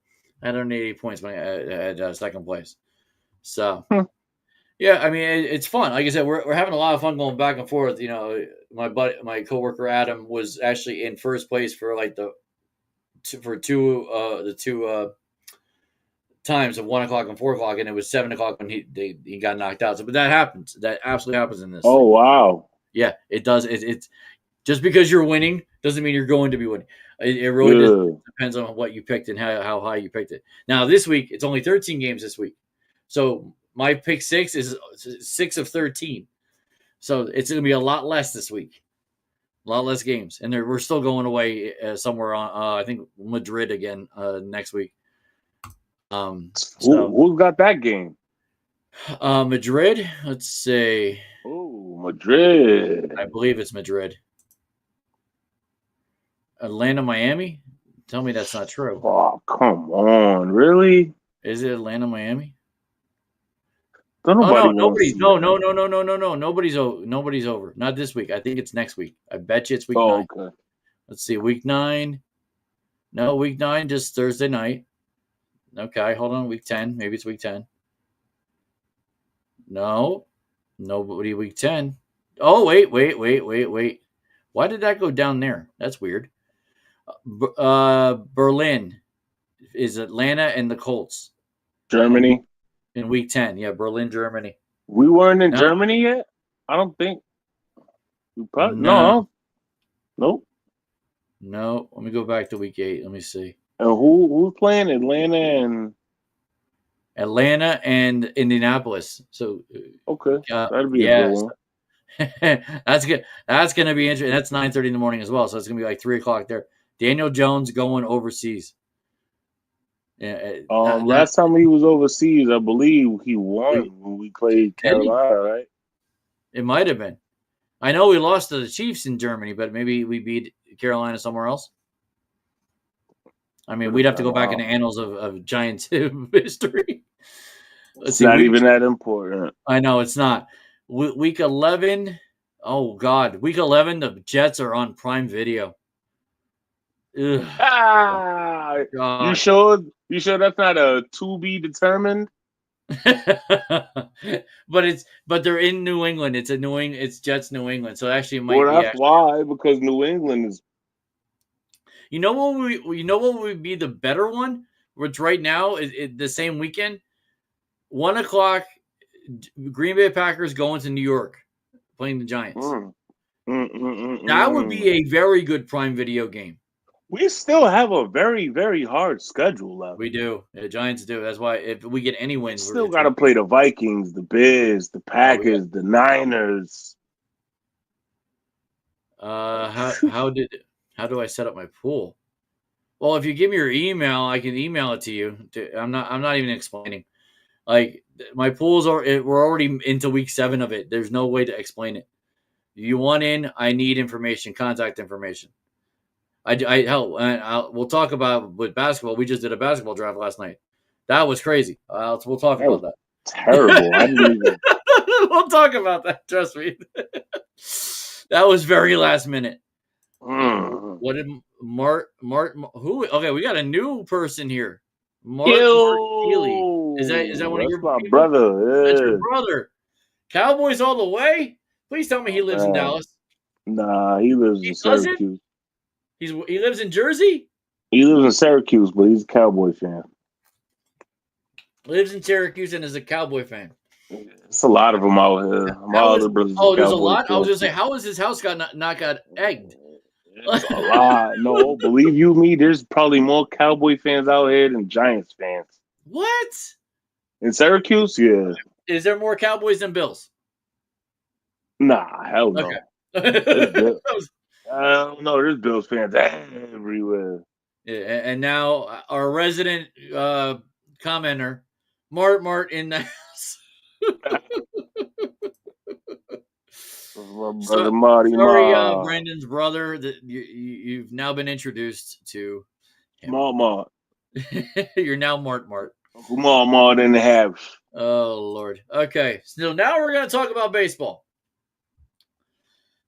I had 188 points when I had second place. So, yeah, I mean, it's fun. Like I said, we're having a lot of fun going back and forth. My coworker Adam was actually in first place for like the two times of 1 o'clock and 4 o'clock, and it was 7 o'clock when he got knocked out. So, but that happens. That absolutely happens in this. Oh wow! Yeah, it does. It's just because you're winning doesn't mean you're going to be winning. It really depends on what you picked and how high you picked it. Now this week it's only 13 games this week, so my pick 6 is 6 of 13. So it's going to be a lot less this week, a lot less games, and we're still going away somewhere on I think Madrid again next week. Who's got that game? Madrid. Let's see. Oh, Madrid. I believe it's Madrid. Atlanta, Miami. Tell me that's not true. Oh, come on, really? Is it Atlanta, Miami? No. Nobody's over. Not this week. I think it's next week. I bet you it's week 9. Okay. Let's see. Week 9. No, week 9, just Thursday night. Okay, hold on. Week 10. Maybe it's week 10. No. Nobody week 10. Oh, wait. Why did that go down there? That's weird. Berlin is Atlanta and the Colts. Germany. In week 10. Yeah, Berlin, Germany. We weren't in Germany yet? I don't think. No. Nope. No. Let me go back to week 8. Let me see. And who's playing? Atlanta Atlanta and Indianapolis. So okay, that'd be a good one. That's good. That's going to be interesting. That's 9:30 in the morning as well. So it's going to be like 3:00 there. Daniel Jones going overseas. Yeah. Last time he was overseas, I believe he won when we played Carolina, right? It might have been. I know we lost to the Chiefs in Germany, but maybe we beat Carolina somewhere else. I mean, we'd have to go back in the annals of Giants history. It's not even that important. I know it's not. Week 11. Oh God, week 11. The Jets are on Prime Video. You sure? You sure that's not a to be determined? but they're in New England. It's It's Jets New England. So actually, it might be. That's why, because New England is. You know what would be the better one? Which right now is the same weekend, 1:00. Green Bay Packers going to New York, playing the Giants. That would be a very good Prime Video game. We still have a very, very hard schedule left. We do. The Giants do. That's why if we get any wins, we still got to play the Vikings, the Bears, the Packers, the Niners. How do I set up my pool? Well, if you give me your email, I can email it to you. I'm not even explaining. Like my pools we're already into week 7 of it. There's no way to explain it. You want in? I need information, contact information. We'll talk about with basketball. We just did a basketball draft last night. That was crazy. We'll talk about that. Terrible. I didn't even. We'll talk about that. Trust me. That was very last minute. What did Mart? Who? Okay, we got a new person here. Mart Healy. Is that one of your my brother? Yeah. That's your brother. Cowboys all the way. Please tell me he lives in Dallas. Nah, he lives in Syracuse. He lives in Jersey? He lives in Syracuse, but he's a Cowboy fan. Lives in Syracuse and is a Cowboy fan. It's a lot of them out here. There's a lot? I was going to say, how is his house not got egged? It's a lot. No, believe you me, there's probably more Cowboy fans out here than Giants fans. What? In Syracuse? Yeah. Is there more Cowboys than Bills? Nah, hell no. Okay. No, there's Bills fans everywhere. Yeah, and now our resident commenter, Mart in the house. Sorry, Brandon's brother. That you've now been introduced to Mart. You're now Mart. Mart in the house. Oh Lord. Okay, so now we're going to talk about baseball.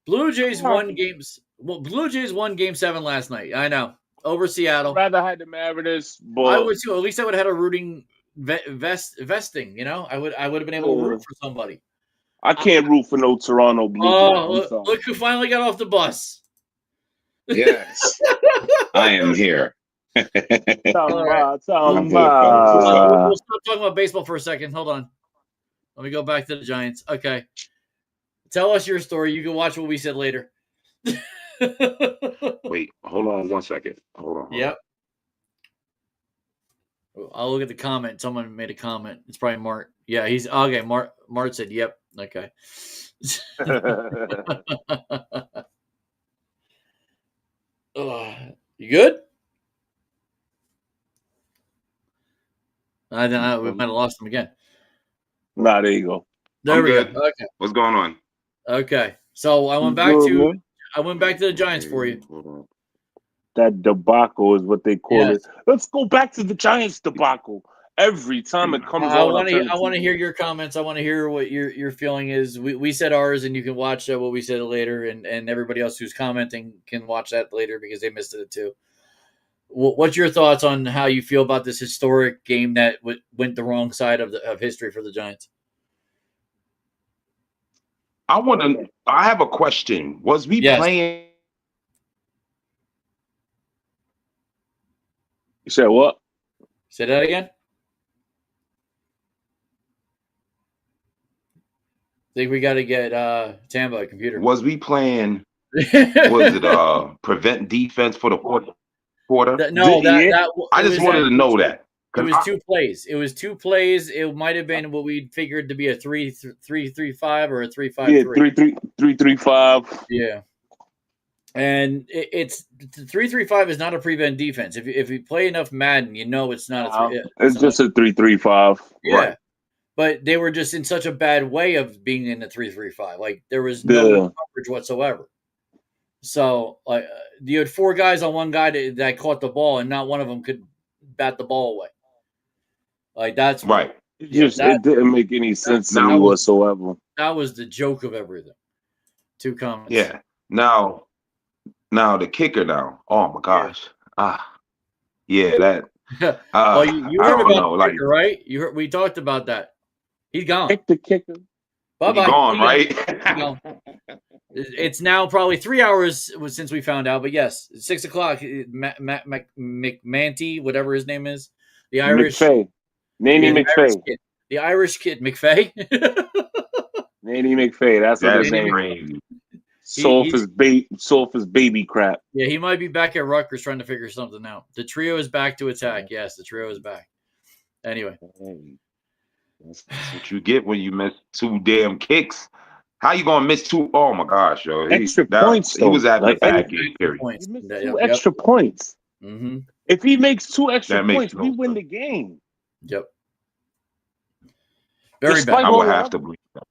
Blue Jays won games. Well, Blue Jays won Game 7 last night. I know, over Seattle. I'd rather have the Mariners, but I would too. At least I would have had a rooting vesting. You know, I would have been able to root for somebody. I can't root for no Toronto Blue Jays. Oh, look who finally got off the bus. Yes, I am here. We'll stop talking about baseball for a second. Hold on. Let me go back to the Giants. Okay. Tell us your story. You can watch what we said later. Wait, hold on 1 second. Hold on. Yep. I'll look at the comment. Someone made a comment. It's probably Mart. Yeah, he's okay. Mart said, "Yep." Okay. You good? We might have lost him again. Nah, there you go. There we go. Okay. What's going on? Okay. So I went back to the Giants for you. That debacle is what they call it. Let's go back to the Giants debacle. Every time it comes I want to hear your comments. I want to hear what your feeling is. We said ours, and you can watch what we said later, and everybody else who's commenting can watch that later because they missed it too. What's your thoughts on how you feel about this historic game that went the wrong side of history for the Giants? I have a question. Was we playing? You said what? Say that again. I think we got to get Tamba a computer. Was we playing? Was it prevent defense for the fourth quarter? No, I just wanted to know that. It was 2 plays. It was 2 plays. It might have been what we figured to be a 3-3-5 or a 3-5-3. Yeah, 3-3-5. Yeah. And it's 3-3-5 is not a prevent defense. If you play enough Madden, you know it's not a 3. It's just a 3-3-5. Yeah. Right. But they were just in such a bad way of being in the 3-3-5. Like there was no coverage whatsoever. So like you had 4 guys on one guy that caught the ball, and not one of them could bat the ball away. Like that's right. It didn't make any sense to me whatsoever. That was the joke of everything. 2 comments. Yeah. Now the kicker now. Oh my gosh. Yeah, that. Well, you heard about the kicker, right? You heard we talked about that. He's gone. Kick the kicker. Bye-bye. He's gone, right? It's now probably 3 hours since we found out, but yes, 6 o'clock. McManty, whatever his name is, the Irish McFay. Nanny McFay. The Irish kid McFay. Nanny McFay. That's what his name is. Soft as baby crap. Yeah, he might be back at Rutgers trying to figure something out. The trio is back to attack. Yes, the trio is back. Anyway. That's what you get when you miss 2 damn kicks. How you gonna miss 2? Oh my gosh, yo! Extra points. He was at the bad game period. He missed 2 extra points. Mm-hmm. If he makes 2 extra points, we win the game. Yep. Very bad. I would have to believe that.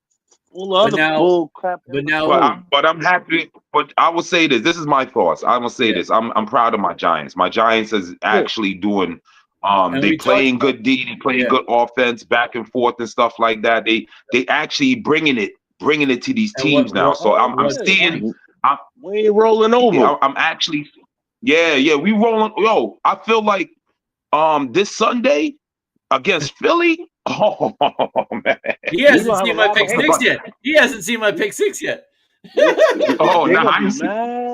But I'm happy. But I will say this. This is my thoughts. I will say this. I'm proud of my Giants. My Giants is actually doing. They playing good D. They playing good offense, back and forth and stuff like that. They actually bringing it to these teams now. So I'm seeing. We ain't rolling over. I'm actually. Yeah. We rolling. Yo, I feel like this Sunday against Philly. Oh man. He hasn't seen my pick 6 yet. He hasn't seen my pick 6 yet. Oh no,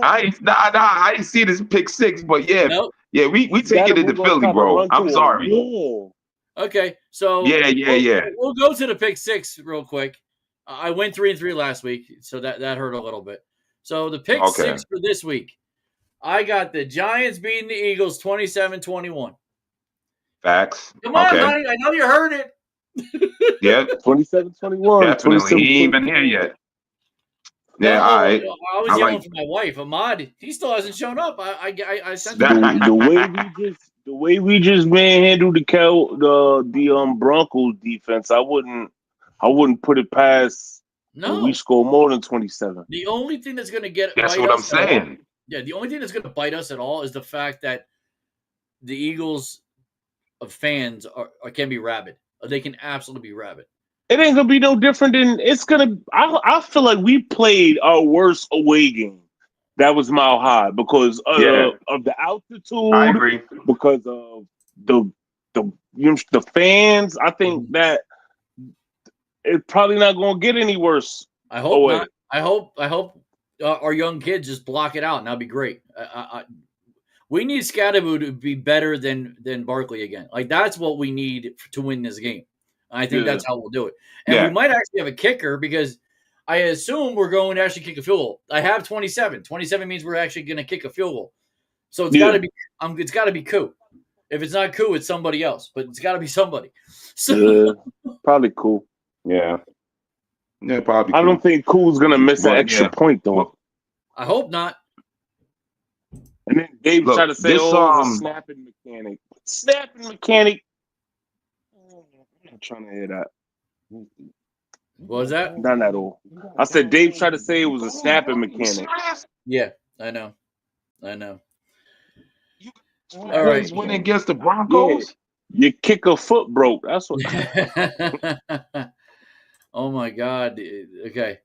I ain't see this pick 6, but yeah. Nope. Yeah, we take it into Philly, bro. I'm sorry. Okay, so yeah. We'll go to the pick 6 real quick. I went 3-3 last week, so that hurt a little bit. So the pick 6 for this week, I got the Giants beating the Eagles 27-21. Facts. Come on, honey, I know you heard it. Yeah, 27-21. Definitely, he ain't even here yet. Yeah, all right. I was yelling for my wife, Ahmad. He still hasn't shown up. I sent the way we just manhandled the Broncos defense. I wouldn't put it past. No, we score more than 27. The only thing that's going to get that's what I'm saying. The only thing that's going to bite us at all is the fact that the Eagles of fans can be rabid. They can absolutely be rabid. It ain't gonna be no different than it's gonna. I feel like we played our worst away game. That was Mile High because of the altitude. I agree. Because of the fans. I think that it's probably not gonna get any worse. I hope not. I hope our young kids just block it out, and that'll be great. We need Scatteroo to be better than Barkley again. Like that's what we need to win this game. I think that's how we'll do it. And we might actually have a kicker because I assume we're going to actually kick a field goal. I have 27. 27 means we're actually going to kick a field goal. So it's got to be. It's got to be Koo. If it's not Koo, it's somebody else. But it's got to be somebody. So probably Koo. Yeah, probably. I don't think Koo's going to miss an extra point though. I hope not. And then Dave tried to say, snapping mechanic. Snapping mechanic. I'm not trying to hear that. What was that? Not at all. I said Dave tried to say it was a snapping mechanic. Yeah, I know. All right. Winning against the Broncos? Yeah. Your kicker foot broke. That's what. Oh, my God. Okay.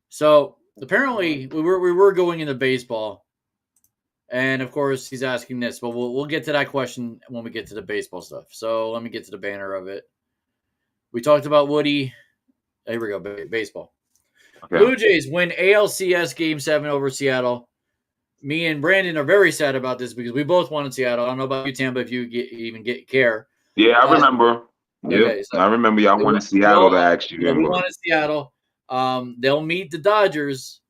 So, apparently, we were going into baseball. And of course, he's asking this, but we'll get to that question when we get to the baseball stuff. So let me get to the banner of it. We talked about Woody. Here we go, baseball. Okay. Blue Jays win ALCS Game 7 over Seattle. Me and Brandon are very sad about this because we both wanted Seattle. I don't know about you, Tampa, if you care. Yeah, I remember. Okay, so I remember y'all wanted Seattle to actually. We wanted Seattle. They'll meet the Dodgers.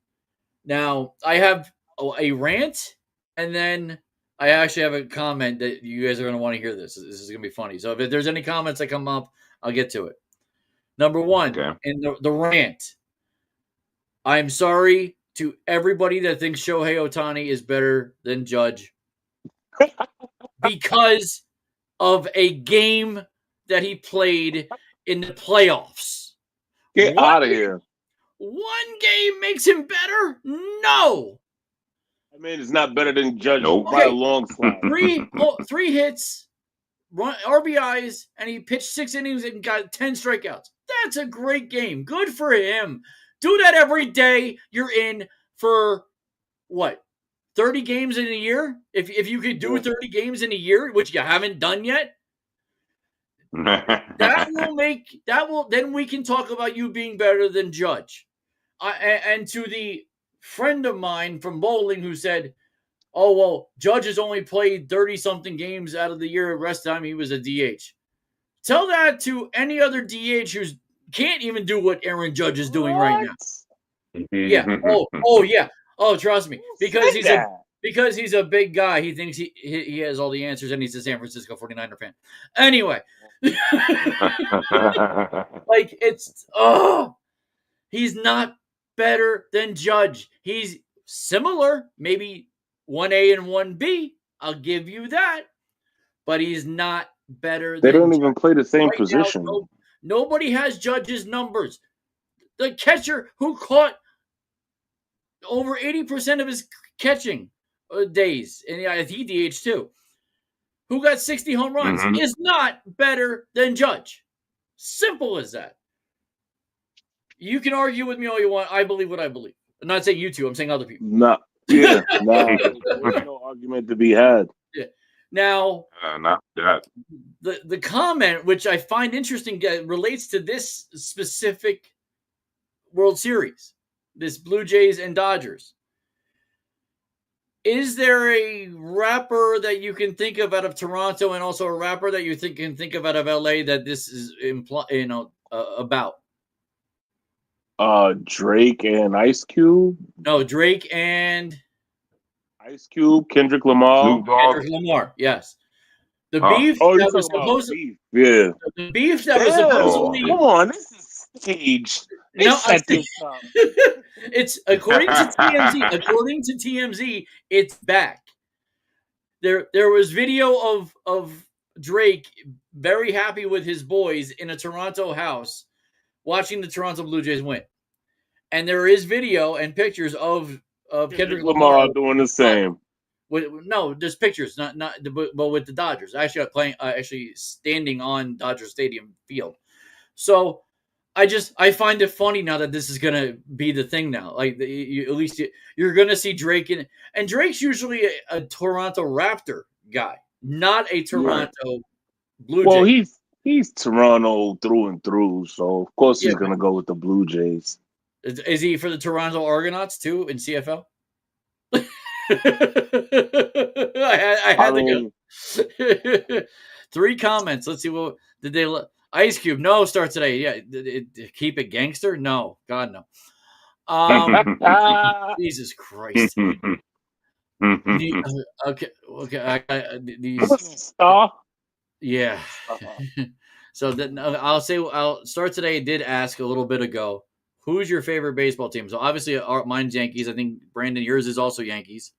Now, I have a rant. And then I actually have a comment that you guys are going to want to hear this. This is going to be funny. So if there's any comments that come up, I'll get to it. Number one, in the rant, I'm sorry to everybody that thinks Shohei Ohtani is better than Judge because of a game that he played in the playoffs. Get out of here. One game makes him better? No. I mean, it's not better than Judge by a long slide. Three hits, RBIs, and he pitched 6 innings and got 10 strikeouts. That's a great game. Good for him. Do that every day. You're in for, what, 30 games in a year? If you could do 30 games in a year, which you haven't done yet, then we can talk about you being better than Judge. And to the friend of mine from bowling who said, oh, well, Judge has only played 30-something games out of the year. The rest of the time he was a DH. Tell that to any other DH who can't even do what Aaron Judge is doing right now. Yeah. Oh, yeah. Oh, trust me. Because he's a big guy. He thinks he has all the answers, and he's a San Francisco 49er fan. Anyway. He's not better than Judge. He's similar, maybe 1A and 1B. I'll give you that. But he's not better They than don't Judge. even play the same position. Now, nobody has Judge's numbers. The catcher who caught over 80% of his catching days, and he DH too, who got 60 home runs, is not better than Judge. Simple as that. You can argue with me all you want. I believe what I believe. I'm not saying you two. I'm saying other people. No. Yeah. No. There's no argument to be had. Yeah. Now, not that. The comment, which I find interesting, relates to this specific World Series, this Blue Jays and Dodgers. Is there a rapper that you can think of out of Toronto, and also a rapper that you can think of out of LA that this is about? Drake and Ice Cube. No, Drake and Ice Cube, Kendrick Lamar. Kendrick Lamar, yes. The beef that was supposed to, yeah. The beef that was supposedly. Come on, this is staged. It's according to TMZ. According to TMZ, it's back. There was video of Drake very happy with his boys in a Toronto house watching the Toronto Blue Jays win, and there is video and pictures of Kendrick Lamar doing the same. There's pictures, not but with the Dodgers actually standing on Dodger Stadium field. So I find it funny now that this is gonna be the thing now. Like at least you're gonna see Drake and Drake's usually a Toronto Raptor guy, not a Toronto Blue Jay. Well, he's Toronto through and through, so of course he's gonna go with the Blue Jays. Is he for the Toronto Argonauts too in CFL? I had to go. 3 comments. Let's see what did they. Ice Cube, no, start today. Yeah, keep it gangster. No, God no. Jesus Christ. Okay. Yeah. So then I'll start today. I did ask a little bit ago, who's your favorite baseball team? So obviously mine's Yankees. I think Brandon, yours is also Yankees.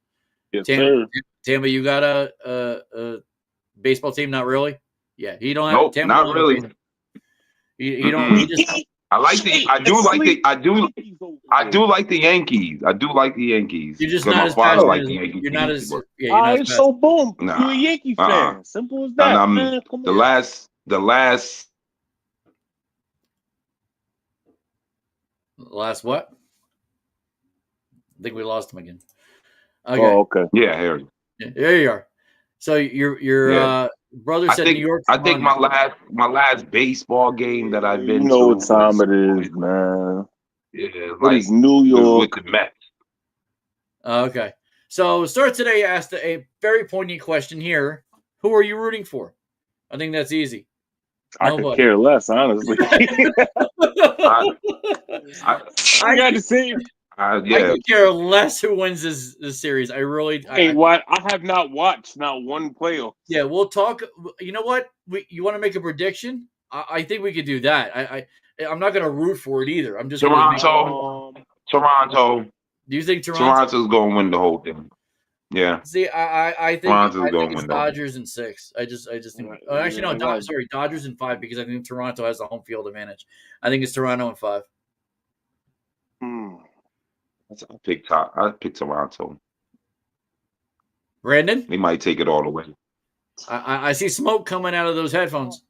Yes, sir. Tamba, you got a baseball team? Not really. Yeah, he don't have. Nope, Tamba not really. He don't. He just. I do like the Yankees. I do like the Yankees. You're just not as passionate. You're not as. Yeah, you're not as so boom. Nah, you're a Yankee fan. Simple as that. Man. The last. Last what? I think we lost him again. Okay. Oh, okay. Yeah, here. Yeah, there you are. So your brother said New York. I think my last baseball game that I've been to. You know what time it is, man. Yeah, what is New York with the Mets. Okay. So start today asked a very poignant question here. Who are you rooting for? I think that's easy. I could care less, honestly. I got to say, I could care less who wins this series. I really. I have not watched not one playoff. Yeah, we'll talk. You know what? You want to make a prediction? I think we could do that. I'm not going to root for it either. I'm just Toronto. Toronto. Do you think Toronto? Toronto's going to win the whole thing. Yeah. See, I think it's Dodgers in 6. I just think. Actually, no. Sorry, Dodgers in 5 because I think Toronto has the home field advantage. I think it's Toronto in 5. I'll pick Toronto. Brandon, they might take it all away. I see smoke coming out of those headphones.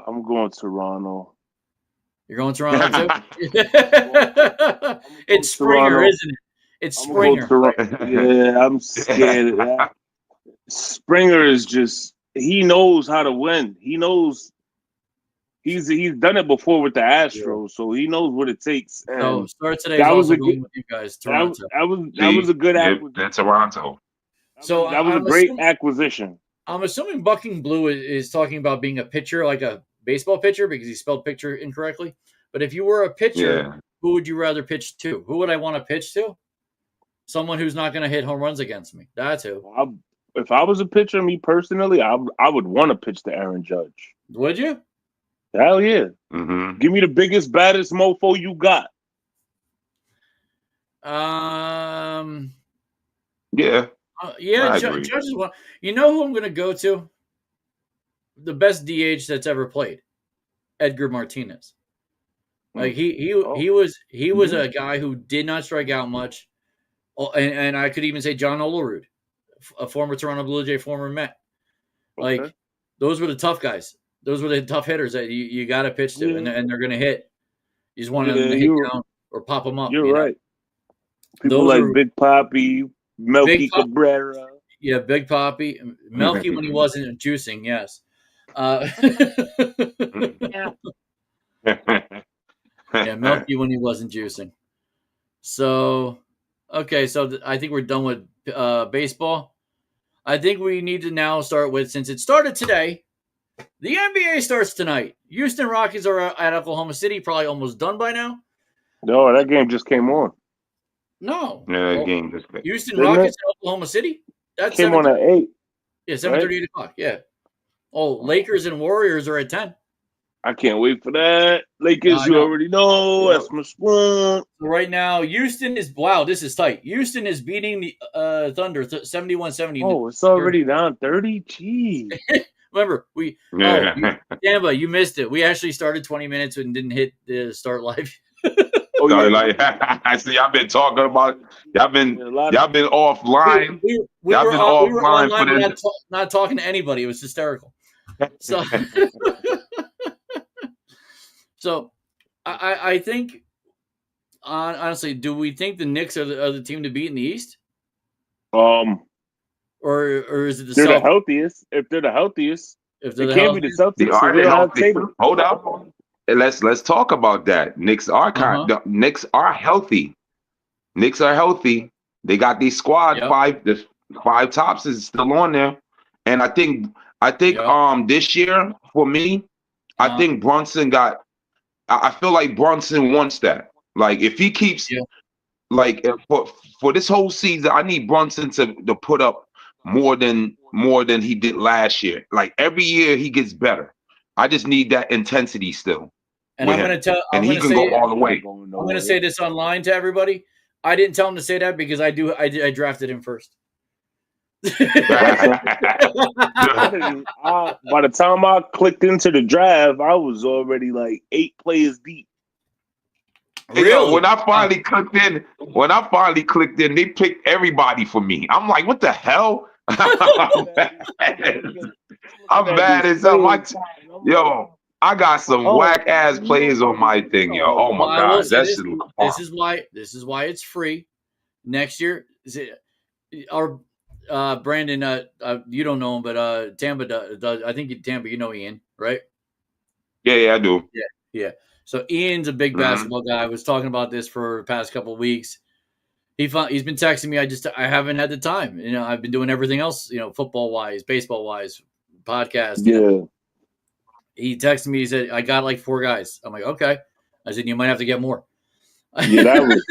I'm going Toronto. You're going Toronto too? It's Springer, Toronto. Isn't it? It's Springer. Yeah, I'm scared of that. Springer is he knows how to win. He knows he's done it before with the Astros, so he knows what it takes. And so start today. That was going with you guys. Toronto. That was a good acquisition. That's Toronto. So that was a great acquisition. I'm assuming Bucking Blue is talking about being a pitcher, like a baseball pitcher, because he spelled pitcher incorrectly. But if you were a pitcher, who would you rather pitch to? Who would I want to pitch to? Someone who's not going to hit home runs against me. That's who. If I was a pitcher, me personally, I would want to pitch to Aaron Judge. Would you? Hell yeah. Mm-hmm. Give me the biggest, baddest mofo you got. Yeah. Judge is one. You know who I'm going to go to? The best DH that's ever played, Edgar Martinez. Like he was a guy who did not strike out much, and I could even say John Olerud, a former Toronto Blue Jay, former Met. Like those were the tough guys. Those were the tough hitters that you got to pitch to, and they're going to hit. You just want to hit down or pop them up. You're right. People like Big Papi, Melky Cabrera. Yeah, Big Papi. Melky when he wasn't juicing, yes. Yeah, Melky when he wasn't juicing. So, okay, so I think we're done with baseball. I think we need to now start with, since it started today, the NBA starts tonight. Houston Rockets are at Oklahoma City, probably almost done by now. No, that game just came on. No. Yeah, that game just came. Houston Rockets at Oklahoma City? That came on at 8. Yeah, 7:30, 8 o'clock, yeah. Oh, Lakers and Warriors are at 10. I can't wait for that. Lakers, you already know. That's my squad. So right now, Houston is, wow, this is tight. Houston is beating the Thunder 71-70. Oh, it's already down 30? Jeez. Remember, Tampa, you missed it. We actually started 20 minutes and didn't hit the start live. I see. I've been talking about. Y'all been offline. We were offline, not talking to anybody. It was hysterical. So, I think, honestly, do we think the Knicks are the team to beat in the East? Or is it the healthiest? If they're the healthiest, if they can't be the Celtics. They are the healthy. Hold up. Let's talk about that. Knicks are Knicks are healthy. Knicks are healthy. They got these squad. The 5 tops is still on there, and I think this year for me, I think Brunson got. I feel like Brunson wants that. Like if he keeps, like for this whole season, I need Brunson to put up more than he did last year. Like every year he gets better. I just need that intensity still. And I'm going to tell, he can go all the way. I'm going to say this online to everybody. I didn't tell him to say that because I drafted him first. By the time I clicked into the draft, I was already like 8 players deep. Really? When I finally clicked in, they picked everybody for me. I'm like, what the hell? I'm mad as hell. I got some whack ass players on my thing, yo. Oh my god, this is why it's free. Next year, our Brandon, you don't know him, but Tampa does. I think Tampa, you know Ian, right? Yeah, I do. Yeah. So Ian's a big basketball guy. I was talking about this for the past couple of weeks. He's been texting me. I haven't had the time. I've been doing everything else. Football wise, baseball wise, podcast. Yeah. He texted me. He said, I got like 4 guys. I'm like, okay. I said, you might have to get more. Yeah, that was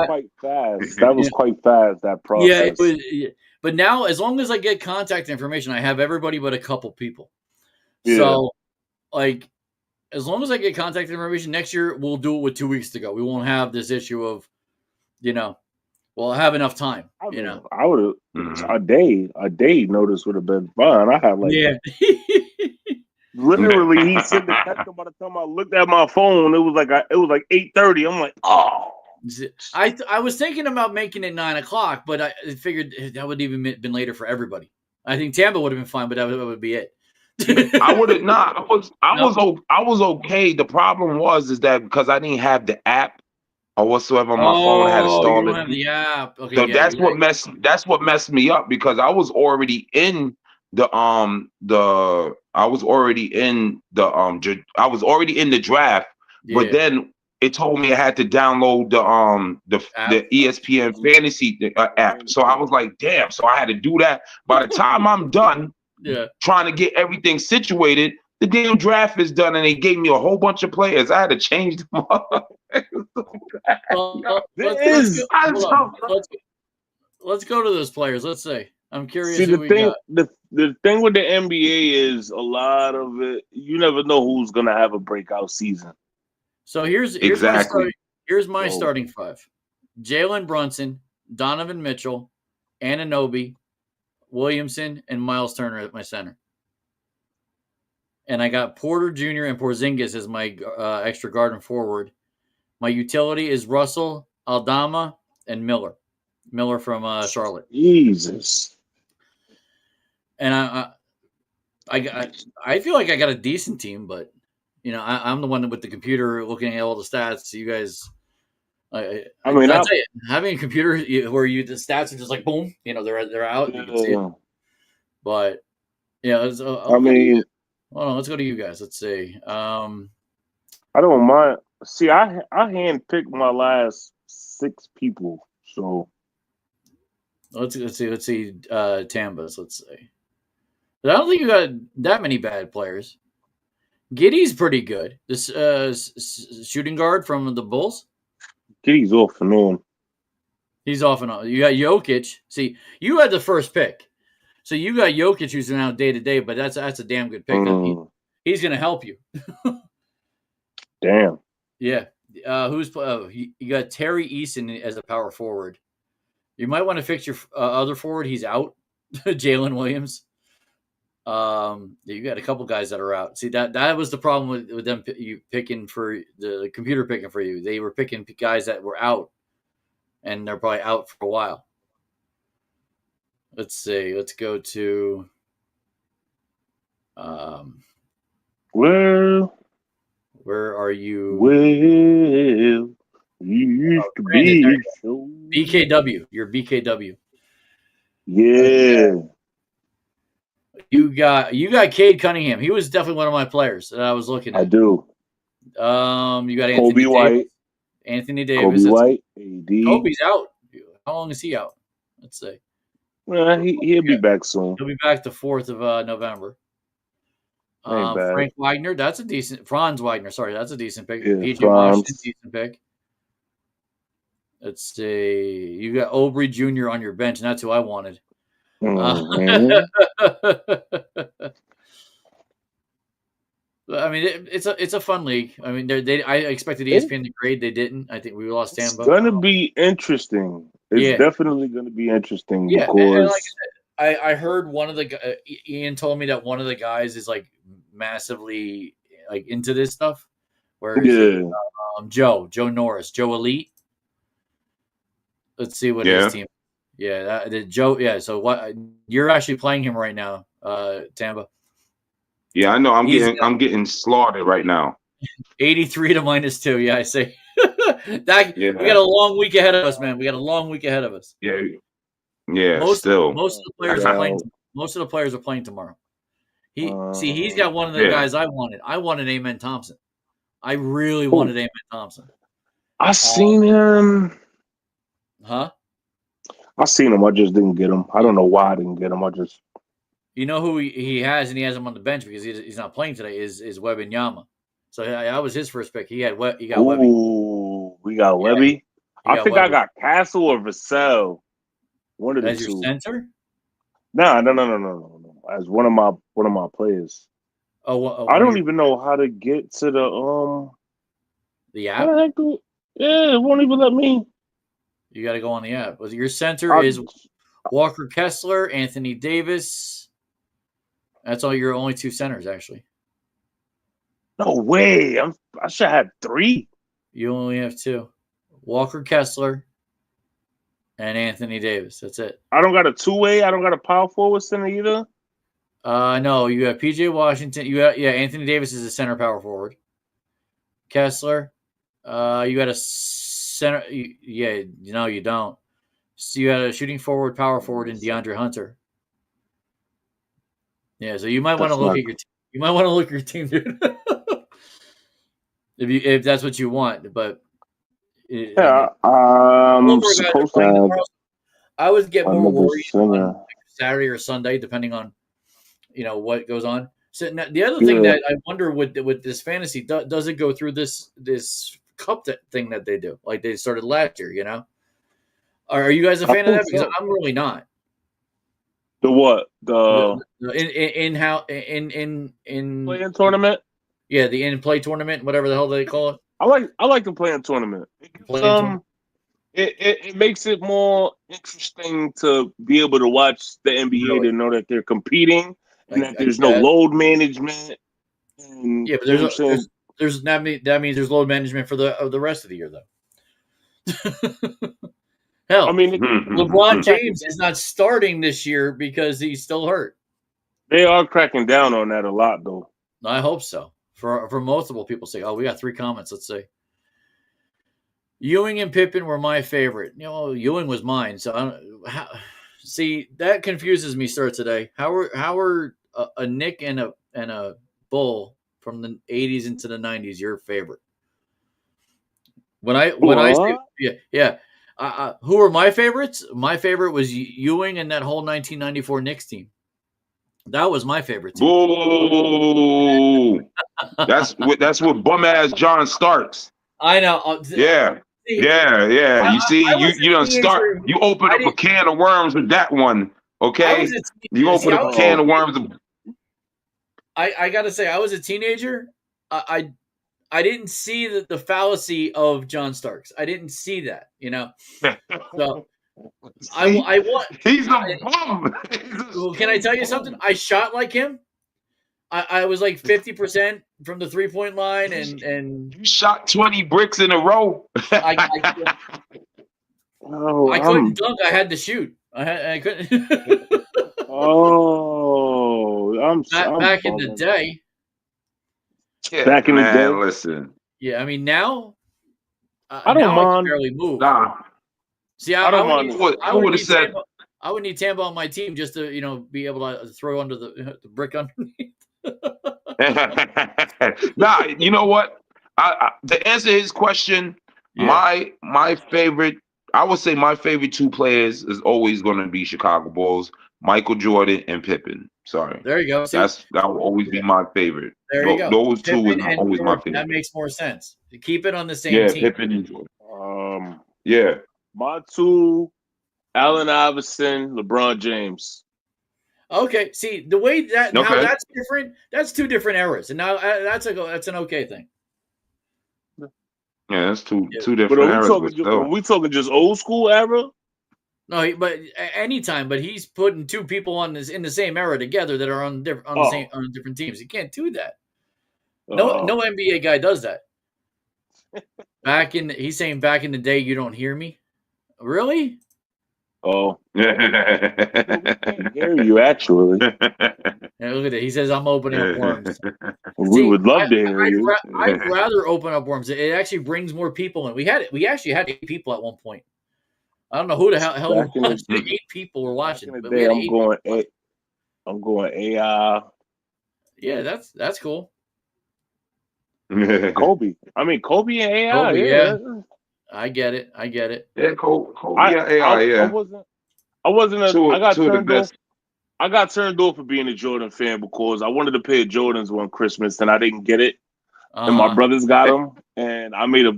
quite fast. That was quite fast, that process. Yeah, it was. Yeah. But now, as long as I get contact information, I have everybody but a couple people. Yeah. So, like, as long as I get contact information next year, we'll do it with 2 weeks to go. We won't have this issue of, we'll have enough time. I would have a day notice would have been fine. I had literally he said the text by the time I looked at my phone, it was like 8:30. I'm like, oh. I was thinking about making it 9:00, but I figured that would even been later for everybody. I think Tampa would have been fine, but that would be it. I would have not. I was okay. The problem is that because I didn't have the app or whatsoever, my phone had installed. You don't have the app. Okay, so that's what messed me up, because I was already in the draft, but then it told me I had to download the ESPN fantasy app. So I was like, damn. So I had to do that. By the time I'm done trying to get everything situated, the damn draft is done, and they gave me a whole bunch of players. I had to change them up. Let's go to those players. Let's say I'm curious. See, the thing with the NBA is a lot of it. You never know who's gonna have a breakout season. So here's my starting five: Jalen Brunson, Donovan Mitchell, Anunoby, Williamson, and Miles Turner at my center. And I got Porter Jr. and Porzingis as my extra guard and forward. My utility is Russell, Aldama, and Miller. Miller from Charlotte. Jesus. And I feel like I got a decent team, but I'm the one with the computer looking at all the stats. You guys, I mean, I'll tell you, having a computer where the stats are just like boom, they're out. You can see it. But hold on, let's go to you guys. Let's see. I don't mind. See, I handpicked my last 6 people, so let's see. Tamba's. Let's see. But I don't think you got that many bad players. Giddey's pretty good. This shooting guard from the Bulls. Giddey's off and on. He's off and on. You got Jokic. See, you had the first pick. So you got Jokic, who's now day to day, but that's a damn good pick. He's going to help you. Damn. Yeah. You got Terry Eason as a power forward. You might want to fix your other forward. He's out. Jalen Williams. You got a couple guys that are out. See, that was the problem with them picking for the computer picking for you. They were picking guys that were out, and they're probably out for a while. Let's see. Let's go to. Where are you? Well, you used to be. BKW. You're BKW. Yeah. You got Cade Cunningham. He was definitely one of my players that I was looking at. I do. You got Anthony Kobe Davis. White. Anthony Davis. Kobe White. AD. Kobe's out. How long is he out? Let's see. Well, he'll be back soon. He'll be back the 4th of November. Frank Wagner, that's a decent. Franz Wagner, sorry, that's a decent pick. Yeah, PJ Washington, decent pick. Let's see. You got Aubrey Jr. on your bench, and that's who I wanted. Mm-hmm. I mean, it's a fun league. I mean, I expected ESPN to grade. They didn't. I think we lost Tampa. It's gonna be interesting. It's definitely gonna be interesting. Yeah, because and like I heard one of the Ian told me that one of the guys is like massively like into this stuff. Where Joe Norris, Joe Elite. Let's see what his team. Yeah, Joe. Yeah, so what you're actually playing him right now, Tampa. Yeah, I know. I'm getting slaughtered right now. 83 to -2. Yeah, I say. We got a long week ahead of us, man. We got a long week ahead of us. Yeah. Most of the players are playing. Most of the players are playing tomorrow. He's got one of the guys I wanted. I wanted Amen Thompson. I really wanted Amen Thompson. I seen him. Huh? I seen him. I just didn't get him. I don't know why I didn't get him. You know who he has, and he has him on the bench because he's not playing today. Is Wembanyama. So that was his first pick. He got Webby. Ooh, we got Webby. I think I got Castle or Vassell. One of the two. As your center? No. As one of my players. I don't even know how to get to the app. Yeah, it won't even let me. You got to go on the app. Your center is Walker Kessler, Anthony Davis. That's all your only two centers, actually. No way! I should have 3. You only have 2: Walker Kessler and Anthony Davis. That's it. I don't got a 2-way. I don't got a power forward center either. No, you have PJ Washington. Anthony Davis is a center power forward. Kessler, you got a center. No, you don't. So you got a shooting forward, power forward, and DeAndre Hunter. Yeah, so you might want to look at your team. You might want to look at your team, dude. if that's what you want, but I'm supposed to have. I would get more worried on Saturday or Sunday, depending on what goes on. So now, the other thing that I wonder with this fantasy, does it go through this cup thing that they do, like they started last year? Are you guys a fan of that? Because I'm really not. The what? The in play-in tournament? Yeah, the in-play tournament, whatever the hell they call it. I like the play-in tournament. It makes it more interesting to be able to watch the NBA to know that they're competing and that there's no load management. And, yeah, but that means there's load management for the rest of the year, though. Hell, I mean, LeBron James is not starting this year because he's still hurt. They are cracking down on that a lot, though. I hope so. For multiple people say, we got 3 comments. Let's see. Ewing and Pippen were my favorite. Ewing was mine. So see, that confuses me, sir. Today, how are a Nick and a Bull from the 80s into the 90s your favorite? When I say who were my favorites? My favorite was Ewing and that whole 1994 Knicks team. That was my favorite team. Boo! That's what bum ass John Starks. I know. Yeah. You see, you don't start. You open up a can of worms with that one. Okay, you open up a can of worms. I gotta say, I was a teenager. I didn't see the fallacy of John Starks. I didn't see that. So I want. He's a bum. Can I tell you something? I shot like him. I was like 50% from the 3-point line, and you shot 20 bricks in a row. I couldn't dunk. I had to shoot. I couldn't. Back in the day. Yeah, back in the day. Listen. Yeah, I mean now. I don't mind. I can barely move. Nah. See, I would have said. I would need Tampa on my team just to be able to throw under the brick underneath. Nah, you know what? To answer his question, my favorite, I would say my favorite 2 players is always going to be Chicago Bulls, Michael Jordan and Pippen. Sorry. There you go. See, that will always be my favorite. There you go. Those Pippen 2 is always Jordan, my favorite. That makes more sense. To keep it on the same team. Yeah, Pippen and Jordan. Yeah. My 2, Allen Iverson, LeBron James. Okay, see the way how that's different. That's 2 different eras, and now that's an okay thing. Yeah, that's two different eras. Are we talking just old school era? No, but anytime. But he's putting 2 people in the same era together that are on different teams. You can't do that. No NBA guy does that. He's saying back in the day, you don't hear me. Really? Oh, I hear you actually. Yeah, look at it. He says I'm opening up worms. We would love to hear you. I'd rather open up worms. It actually brings more people in. We actually had 8 people at one point. I don't know who the hell watched. 8 people were watching. But we had I'm going AI. Yeah, that's cool. Kobe. I mean, Kobe and AI. Kobe, yeah. I get it. Yeah, Kobe. AI. I got turned off for being a Jordan fan because I wanted a pair of Jordans one Christmas and I didn't get it. and my brothers got them. And I made a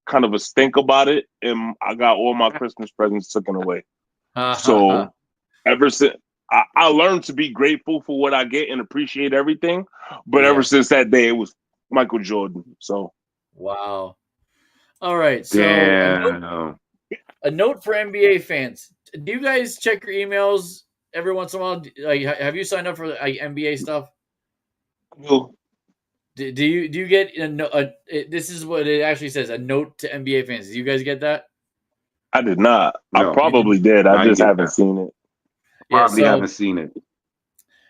kind of a stink about it, and I got all my Christmas presents taken away. So ever since I learned to be grateful for what I get and appreciate everything, but ever since that day, it was Michael Jordan. So wow. All right, so a note for NBA fans: do you guys check your emails every once in a while? Like, have you signed up for NBA stuff? No. Do you get this is what it actually says, a note to NBA fans. Do you guys get that? I did not. No, I probably did. I just haven't seen it. Probably haven't seen it.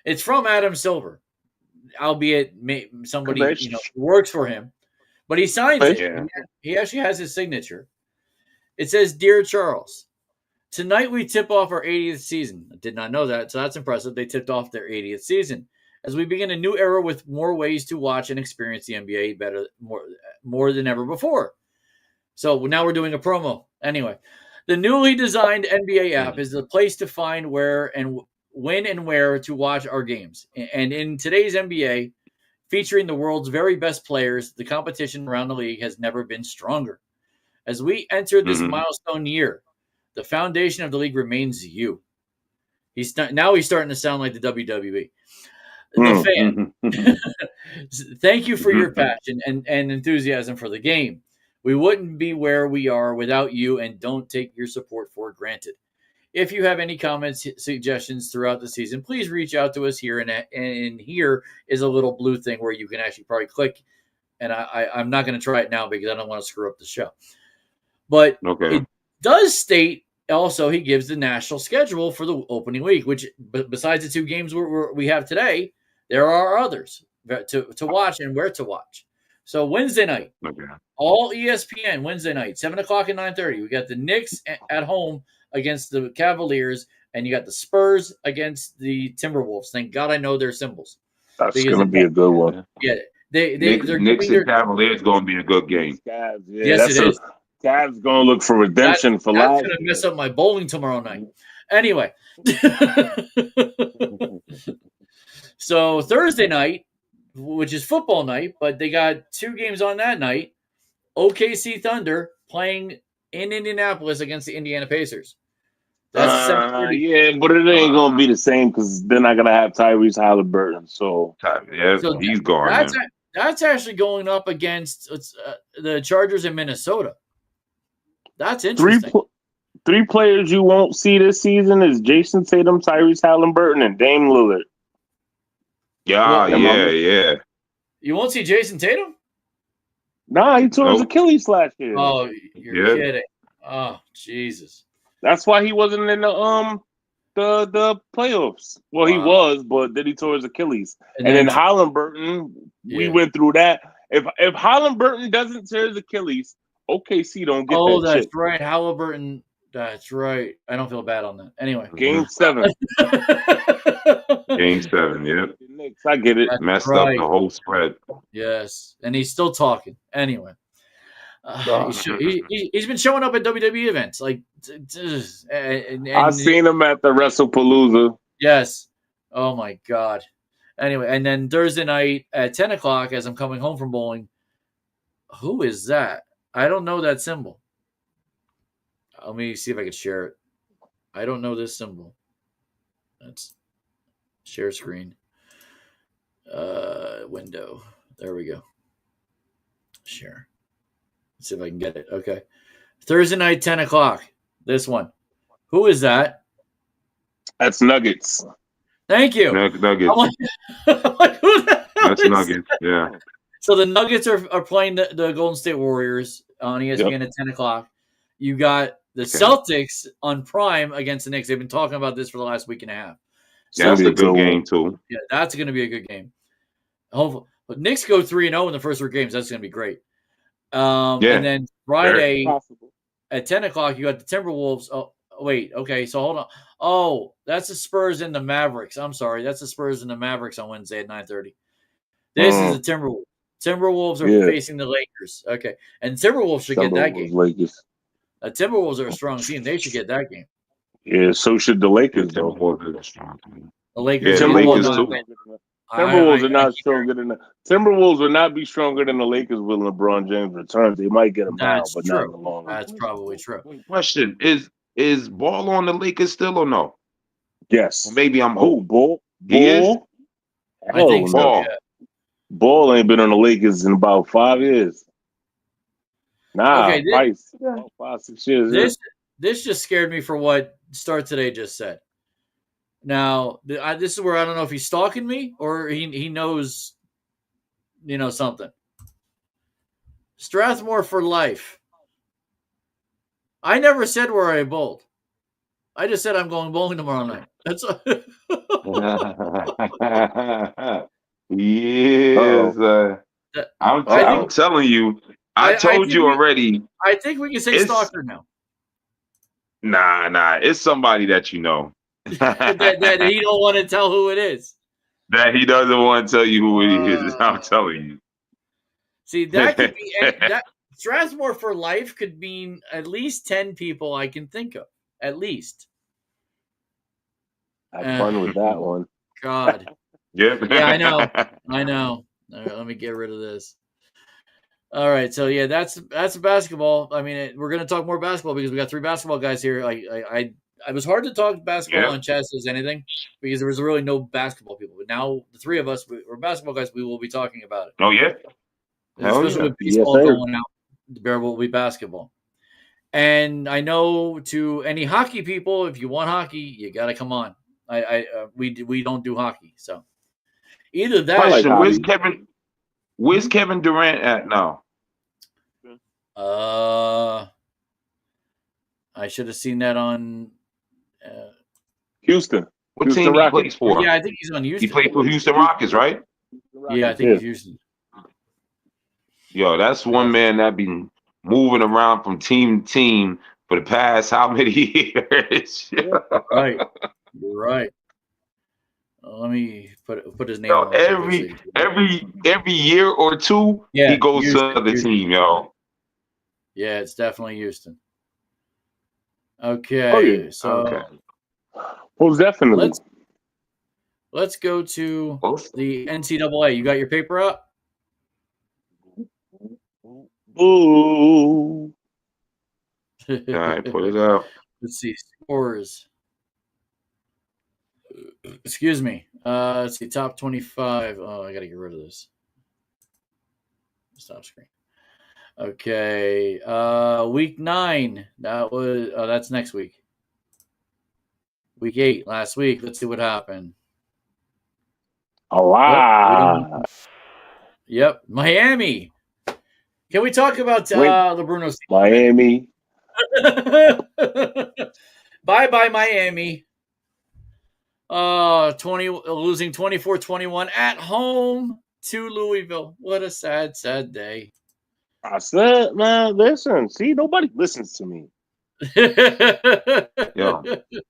It's from Adam Silver, albeit somebody who works for him, but he signs it. Yeah. He actually has his signature. It says, "Dear Charles, tonight we tip off our 80th season." I did not know that, so that's impressive. They tipped off their 80th season. As we begin a new era with more ways to watch and experience the NBA better, more than ever before. So now we're doing a promo. Anyway, the newly designed NBA app is the place to find when and where to watch our games. And in today's NBA, featuring the world's very best players, the competition around the league has never been stronger. As we enter this milestone year, the foundation of the league remains you. Now he's starting to sound like the WWE. The fan. Thank you for your passion and enthusiasm for the game. We wouldn't be where we are without you, and don't take your support for granted. If you have any comments, suggestions throughout the season, please reach out to us here. And here is a little blue thing where you can actually probably click. And I'm not going to try it now because I don't want to screw up the show. But it does state also he gives the national schedule for the opening week, which besides the two games we have today, there are others to watch and where to watch. So Wednesday night, all ESPN Wednesday night, 7 o'clock and 9:30. We got the Knicks at home against the Cavaliers, and you got the Spurs against the Timberwolves. Thank God I know their symbols. That's going to be a good one. Yeah, Knicks and Cavaliers going to be a good game. Yes, it is. Cavs going to look for redemption for life. That's going to mess up my bowling tomorrow night. Anyway. So Thursday night, which is football night, but they got two games on that night. OKC Thunder playing in Indianapolis against the Indiana Pacers. That's yeah, but it ain't going to be the same because they're not going to have Tyrese Halliburton. So he's gone. That's actually going up against the Chargers in Minnesota. That's interesting. Three players you won't see this season is Jason Tatum, Tyrese Halliburton, and Dame Lillard. Yeah. You won't see Jason Tatum? Nah, he tore his Achilles last year. Oh, you're kidding. Oh, Jesus. That's why he wasn't in the playoffs. Well, he was, but then he tore his Achilles. And then Halliburton, we went through that. If Halliburton doesn't tear his Achilles, OKC don't get that. Oh, that's right. Halliburton. That's right. I don't feel bad on that. Anyway. Game 7. Game 7, yeah. I get it. That's messed up the whole spread. Yes. And he's still talking. Anyway. He's been showing up at WWE events. Like, I've seen him at the WrestlePalooza. Yes. Oh, my God. Anyway, and then Thursday night at 10 o'clock as I'm coming home from bowling, who is that? I don't know that symbol. Let me see if I can share it. I don't know this symbol. That's share screen. Window. There we go. Share. Let's see if I can get it. Okay. Thursday night, 10 o'clock. This one. Who is that? That's Nuggets. Thank you. Nuggets. I'm like, who the hell That's is Nuggets, yeah. So the Nuggets are playing the Golden State Warriors on ESPN at 10 o'clock. You got the Celtics on Prime against the Knicks. They've been talking about this for the last week and a half. Yeah, that's a good game, too. Yeah, that's going to be a good game. Hopefully. But Knicks go 3-0 in the first 3 games. That's going to be great. And then Friday at 10 o'clock, you got the Timberwolves. Oh, wait. Okay, so hold on. Oh, that's the Spurs and the Mavericks. I'm sorry. That's the Spurs and the Mavericks on Wednesday at 9:30. This is the Timberwolves. Timberwolves are facing the Lakers. Okay. And Timberwolves should get that game. Lakers. Timberwolves are a strong team. They should get that game. Yeah, so should the Lakers. Timberwolves are a strong team. The Lakers. Yeah, the Lakers too. Timberwolves are not stronger than the Timberwolves will not be stronger than the Lakers when LeBron James returns. They might get him now, but not in the long run. That's probably true. Question: Is Ball on the Lakers still or no? Yes. Or maybe I'm old. Ball? He is? I think so. Ball. Yeah. Ball ain't been on the Lakers in about 5 years. Nah, okay, about 5, 6 years. This just scared me for what Start Today just said. Now, this is where I don't know if he's stalking me or he knows, something. Strathmore for life. I never said where I bowled. I just said I'm going bowling tomorrow night. That's yes. I'm telling you. I told you already. I think we can say stalker now. Nah. It's somebody that you know. that he don't want to tell who it is. That he doesn't want to tell you who it is. I'm telling you. See, that could be that Strathmore for life could mean at least 10 people I can think of. At least. Have fun with that one. God. Yeah, I know. All right, let me get rid of this. All right, so yeah, that's basketball. I mean, we're going to talk more basketball because we got 3 basketball guys here. I was hard to talk basketball on chess as anything because there was really no basketball people. But now the 3 of us, we're basketball guys. We will be talking about it. Oh yeah, especially with baseball going out. There will be basketball. And I know to any hockey people, if you want hockey, you got to come on. We don't do hockey, so either that. Question, where's Kevin Durant at now? I should have seen that on Houston. What team he plays for? Yeah, I think he's on Houston. He played for Houston Rockets, right? Yeah, I think he's Houston. Yo, that's one man that been moving around from team to team for the past how many years? Right. You're right. Let me put his name on. Every year or two, he goes to the team, yo. Yeah, it's definitely Houston. Okay, Well, definitely. Let's go to the NCAA. You got your paper up? Ooh. All right, put it up. Let's see. Scores. Excuse me. Let's see. Top 25. Oh, I got to get rid of this. Stop screen. Okay. Week 9. That's next week. Week 8, last week. Let's see what happened. Wow. Yep. Miami. Can we talk about LeBruno? Miami. Bye-bye, Miami. Losing 24-21 at home to Louisville. What a sad, sad day. I said, man, listen. See, nobody listens to me. Yeah.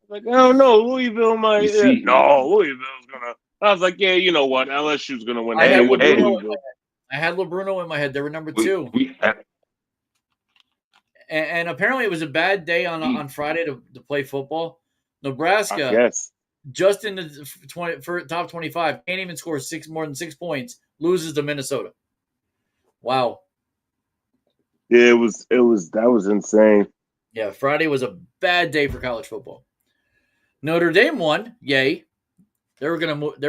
Like, I don't know. Louisville might. No, Louisville's going to. I was like, yeah, you know what? LSU's going to win. I had LeBruno in my head. They were number 2. And apparently it was a bad day on Friday to play football. Nebraska, just in the top 25, can't even score more than 6 points, loses to Minnesota. Wow. Yeah, that was insane. Yeah, Friday was a bad day for college football. Notre Dame won. Yay. They're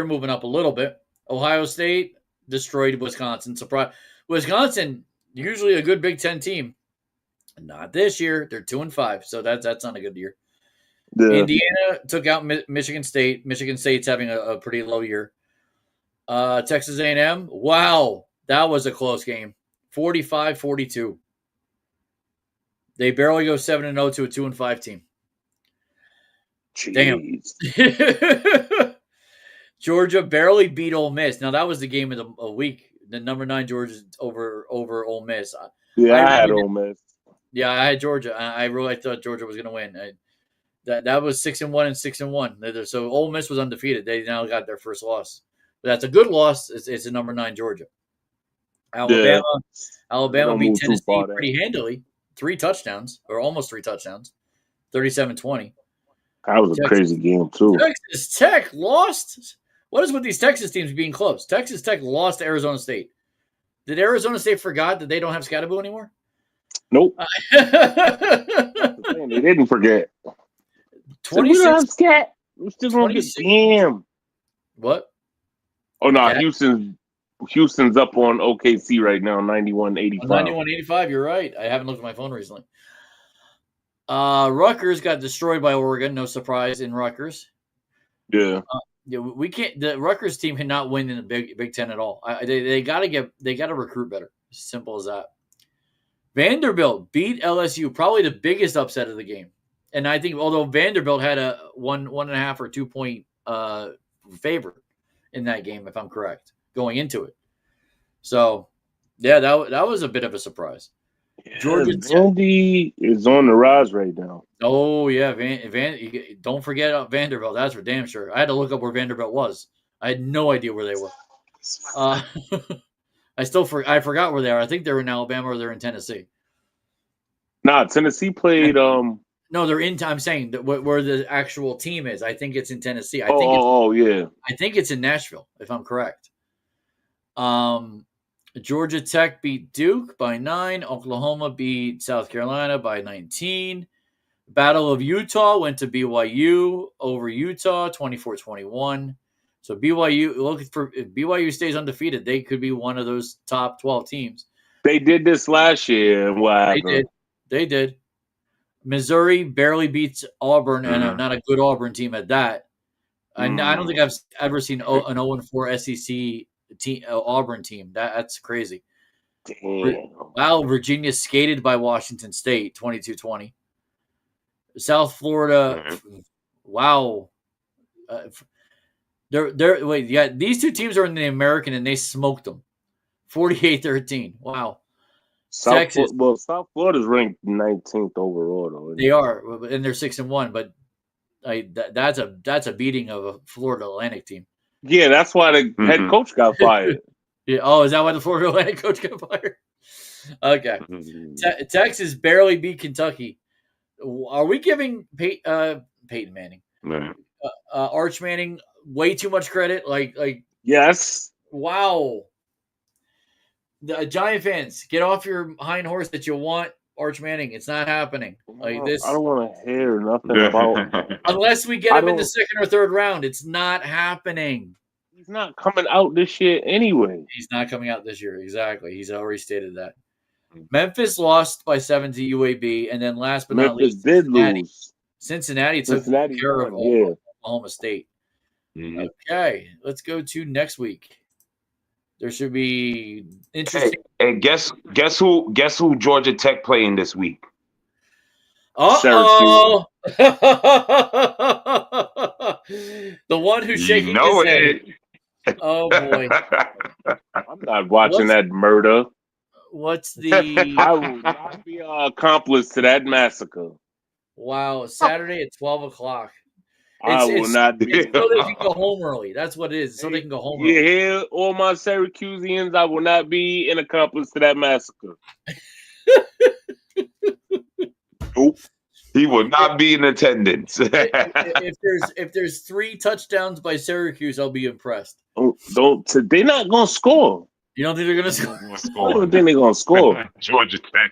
moving up a little bit. Ohio State destroyed Wisconsin. Surprise. Wisconsin, usually a good Big Ten team. Not this year. They're 2-5, so that's not a good year. Yeah. Indiana took out Michigan State. Michigan State's having a pretty low year. Texas A&M, wow, that was a close game. 45-42. They barely go 7-0 to a 2-5 team. Jeez. Damn. Georgia barely beat Ole Miss. Now that was the game of the week. The number 9 Georgia over Ole Miss. Yeah, I had Ole Miss. Yeah, I had Georgia. I really thought Georgia was going to win. That was 6-1 and 6-1. So Ole Miss was undefeated. They now got their first loss. But that's a good loss. It's a number 9 Georgia. Alabama beat Tennessee pretty handily. 3 touchdowns, or almost 3 touchdowns. 37-20. That was a crazy game too. Texas Tech lost. What is with these Texas teams being close? Texas Tech lost to Arizona State. Did Arizona State forgot that they don't have Scatterbo anymore? Nope. They didn't forget. 26. We don't have Scat. We're still going to get damn. What? Oh, no. Houston's up on OKC right now, 91-85. 91-85, you're right. I haven't looked at my phone recently. Rutgers got destroyed by Oregon. No surprise in Rutgers. Yeah. We can't. The Rutgers team cannot win in the Big Ten at all. They got to recruit better. Simple as that. Vanderbilt beat LSU, probably the biggest upset of the game. And I think although Vanderbilt had a 1.5 or 2 point favor in that game, if I'm correct, going into it. So yeah, that was a bit of a surprise. Yeah, Georgia Vandy is on the rise right now. Oh yeah, don't forget Vanderbilt. That's for damn sure. I had to look up where Vanderbilt was. I had no idea where they were. I forgot where they are. I think they're in Alabama or they're in Tennessee. Nah, Tennessee played. No, they're in. I'm saying where the actual team is. I think it's in Tennessee. I think it's in Nashville, if I'm correct. Georgia Tech beat Duke by 9. Oklahoma beat South Carolina by 19. Battle of Utah went to BYU over Utah, 24-21. So BYU, if BYU stays undefeated, they could be one of those top 12 teams. They did this last year. Wow. They did. Missouri barely beats Auburn, and not a good Auburn team at that. I don't think I've ever seen an 0-4 SEC Auburn team. That's crazy. Damn. Wow, Virginia skated by Washington State, 22-20. South Florida, wow. These two teams are in the American, and they smoked them, 48-13. Wow. South Florida's ranked 19th overall, though. They are, and they're 6-1, but that's a beating of a Florida Atlantic team. Yeah, that's why the head coach got fired. Yeah. Oh, is that why the Florida Atlantic coach got fired? Okay. Texas barely beat Kentucky. Are we giving Peyton Manning, Arch Manning, way too much credit? Like yes. Wow. The Giant fans, get off your hind horse that you want Arch Manning. It's not happening. Like this. I don't want to hear nothing about. Unless we get him in the second or third round, it's not happening. He's not coming out this year anyway. He's not coming out this year. Exactly. He's already stated that. Memphis lost by 7 to UAB, and then last but not least, Cincinnati took care of Oklahoma State. Mm-hmm. Okay, let's go to next week. There should be interesting. Hey, guess who Georgia Tech playing this week? Uh-oh. The one who's shaking his head. Oh boy. I'm not watching that murder. What's the I will not be an accomplice to that massacre. Wow, Saturday at 12:00. I will not be. So they can go home early. That's what it is. So they can go home early. You hear all my Syracuseans? I will not be an accomplice to that massacre. Nope. He will not be in attendance. if there's 3 touchdowns by Syracuse, I'll be impressed. They're not gonna score. You don't think they're gonna score? I don't think they're gonna score. Georgia Tech.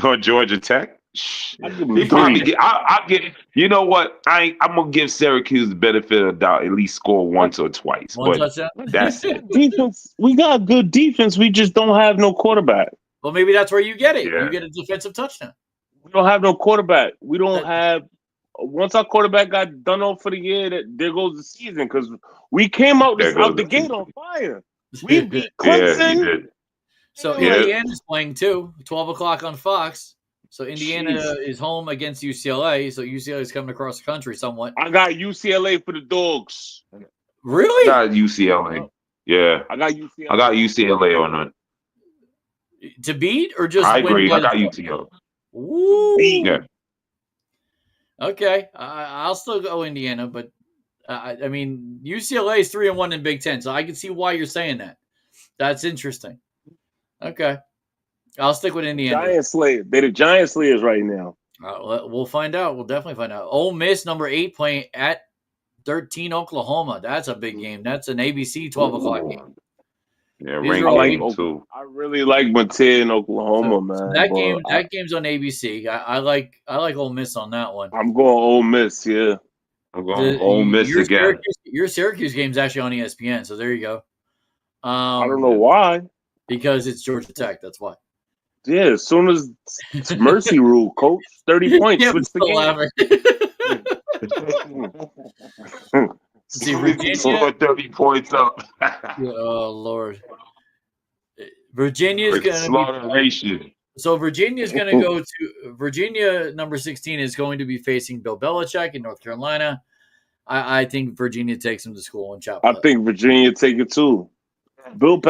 Or Georgia Tech. I'll get. You know what? I'm gonna give Syracuse the benefit of the doubt. At least score once or twice. One touchdown. That's it. Defense. We got good defense. We just don't have no quarterback. Well, maybe that's where you get it. Yeah. You get a defensive touchdown. We don't have no quarterback. We don't have. Once our quarterback got done off for the year, there goes the season because we came out the gate on fire. We beat Clemson. Yeah, so Indiana's playing too. 12:00 on Fox. So Indiana is home against UCLA. So UCLA is coming across the country somewhat. I got UCLA for the dogs. Really? I got UCLA. Oh. Yeah. I got UCLA. I got UCLA on it. To beat or just I win? agree. I got UCLA. Ooh. Yeah. Okay. I'll still go Indiana, but I mean, UCLA is 3-1 in Big Ten, so I can see why you're saying that. That's interesting. Okay. I'll stick with Indiana. Giant Slayers. They're the Giant Slayers right now. We'll find out. We'll definitely find out. Ole Miss, number 8, playing at 13 Oklahoma. That's a big game. That's an ABC 12 o'clock game. Yeah, These ranked are all game big- too. I really like Mateer in Oklahoma, man. That game's on ABC. I like Ole Miss on that one. I'm going Ole Miss. Yeah, I'm going Ole Miss again. Your Syracuse game's actually on ESPN, so there you go. I don't know why. Because it's Georgia Tech. That's why. Yeah, as soon as it's Mercy rule, coach, 30 points. Switch the game. See, Virginia 30 points up. Oh Lord, Virginia's going So Virginia's going to go to Virginia. Number 16 is going to be facing Bill Belichick in North Carolina. I think Virginia takes him to school and chop. I think Virginia take it too. Bill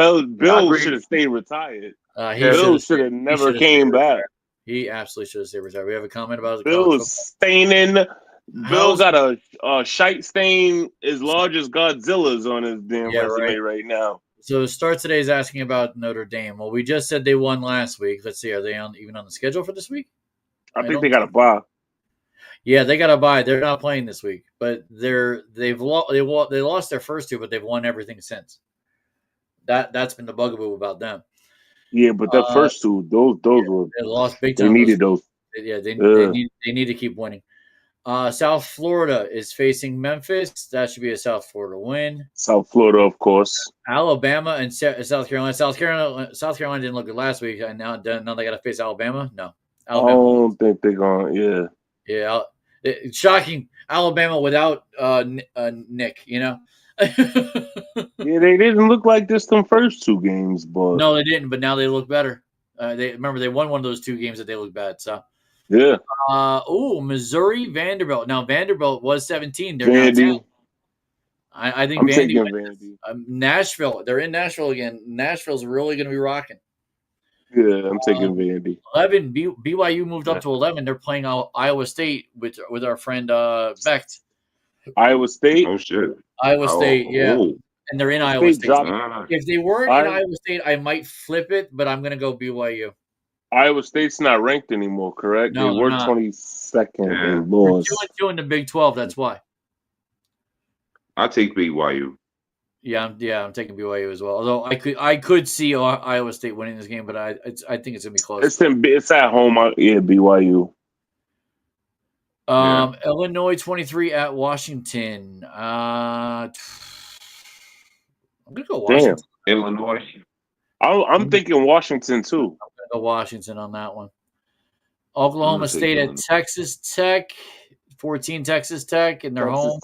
should have stayed retired. Bill should have never came back. He absolutely should have stayed retired. We have a comment about Bill is staining. Bill got a shite stain as large as Godzilla's on his damn resume right now. So Start Today is asking about Notre Dame. Well, we just said they won last week. Let's see, are they even on the schedule for this week? I think they got a bye. Yeah, they got a bye. They're not playing this week, but they lost their first two, but they've won everything since. That's been the bugaboo about them. Yeah, but the first two, those were they lost big time. They needed those. Yeah, they need to keep winning. South Florida is facing Memphis. That should be a South Florida win. South Florida, of course. Alabama and South Carolina. South Carolina didn't look good last week, and now they got to face Alabama. No, Alabama. I don't think they're going. Yeah. Yeah. It's shocking. Alabama without Nick. You know. Yeah, they didn't look like this them first two games, but no, they didn't. But now they look better. They won one of those two games that they looked bad. So. Yeah. Missouri, Vanderbilt. Now Vanderbilt was 17. They're Vandy. now 10. I think Vandy. Nashville. They're in Nashville again. Nashville's really going to be rocking. Yeah, I'm taking Vandy. 11. BYU moved up to 11. They're playing Iowa State with our friend Becht. Iowa State. Oh shit. Iowa State. Yeah. Oh. And they're in Iowa State. If they weren't in Iowa State, I might flip it, but I'm going to go BYU. Iowa State's not ranked anymore, correct? No, they were 22nd and lost. We're 2-2 in the Big 12. That's why. I take BYU. Yeah, I'm taking BYU as well. Although I could see Iowa State winning this game, but I think it's gonna be close. It's at home. Yeah, BYU. Illinois 23 at Washington. I'm gonna go Washington. Damn. Illinois. I'm thinking Washington too. I'm gonna go Washington on that one. Oklahoma State at Texas Tech. 14 Texas Tech, and they're home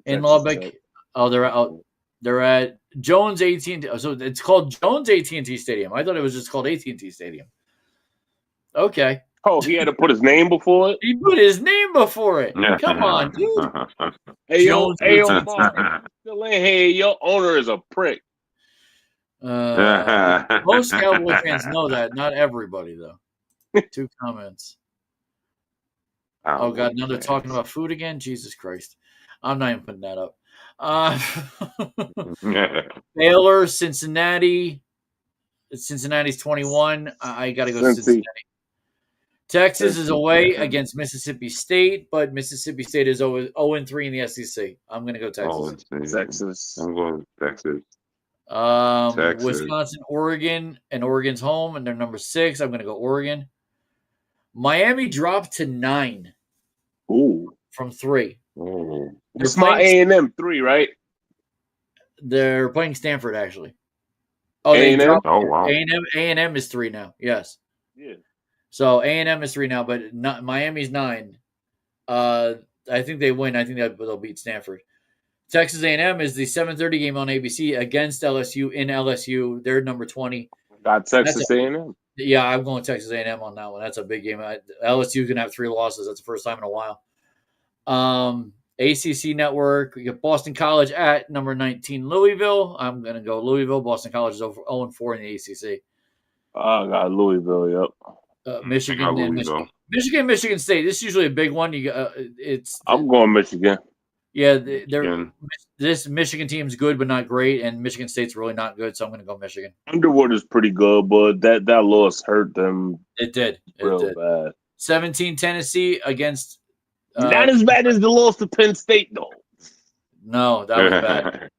in Lubbock. Tech. Oh, they're out. They're at Jones AT&T. So it's called Jones AT&T Stadium. I thought it was just called AT&T Stadium. Okay. Oh, he had to put his name before it? He put his name before it. Come on, dude. Hey, yo, Mark. Still in here. Your owner is a prick. Most Cowboy fans know that. Not everybody, though. 2 comments. Oh, God. Now they're talking about food again? Jesus Christ. I'm not even putting that up. Baylor, Cincinnati. Cincinnati's 21. I got to go Cincinnati. Texas is away against Mississippi State, but Mississippi State is 0-3 in the SEC. I'm going to go Texas. Texas. I'm going Texas. Texas. Wisconsin, Oregon, and Oregon's home, and they're number 6. I'm going to go Oregon. Miami dropped to 9. Ooh. From 3. Oh. It's my A&M 3, right? They're playing Stanford, actually. Oh, A&M? Oh, wow. A&M is 3 now. Yes. Yeah. So A&M is 3 now, but Miami's 9. I think they win. I think they'll beat Stanford. Texas A&M is the 7:30 game on ABC against LSU in LSU. They're number 20. Got Texas A&M. Yeah, I'm going Texas A&M on that one. That's a big game. LSU's going to have 3 losses. That's the first time in a while. ACC Network, we got Boston College at number 19, Louisville. I'm going to go Louisville. Boston College is 0-4 in the ACC. I got Louisville, yep. Michigan and Michigan State. This is usually a big one. I'm going Michigan. Yeah, this Michigan team's good but not great, and Michigan State's really not good, so I'm going to go Michigan. Underwood is pretty good, but that loss hurt them. It did. Bad. 17 Tennessee against. Not as bad as the loss to Penn State, though. No, that was bad.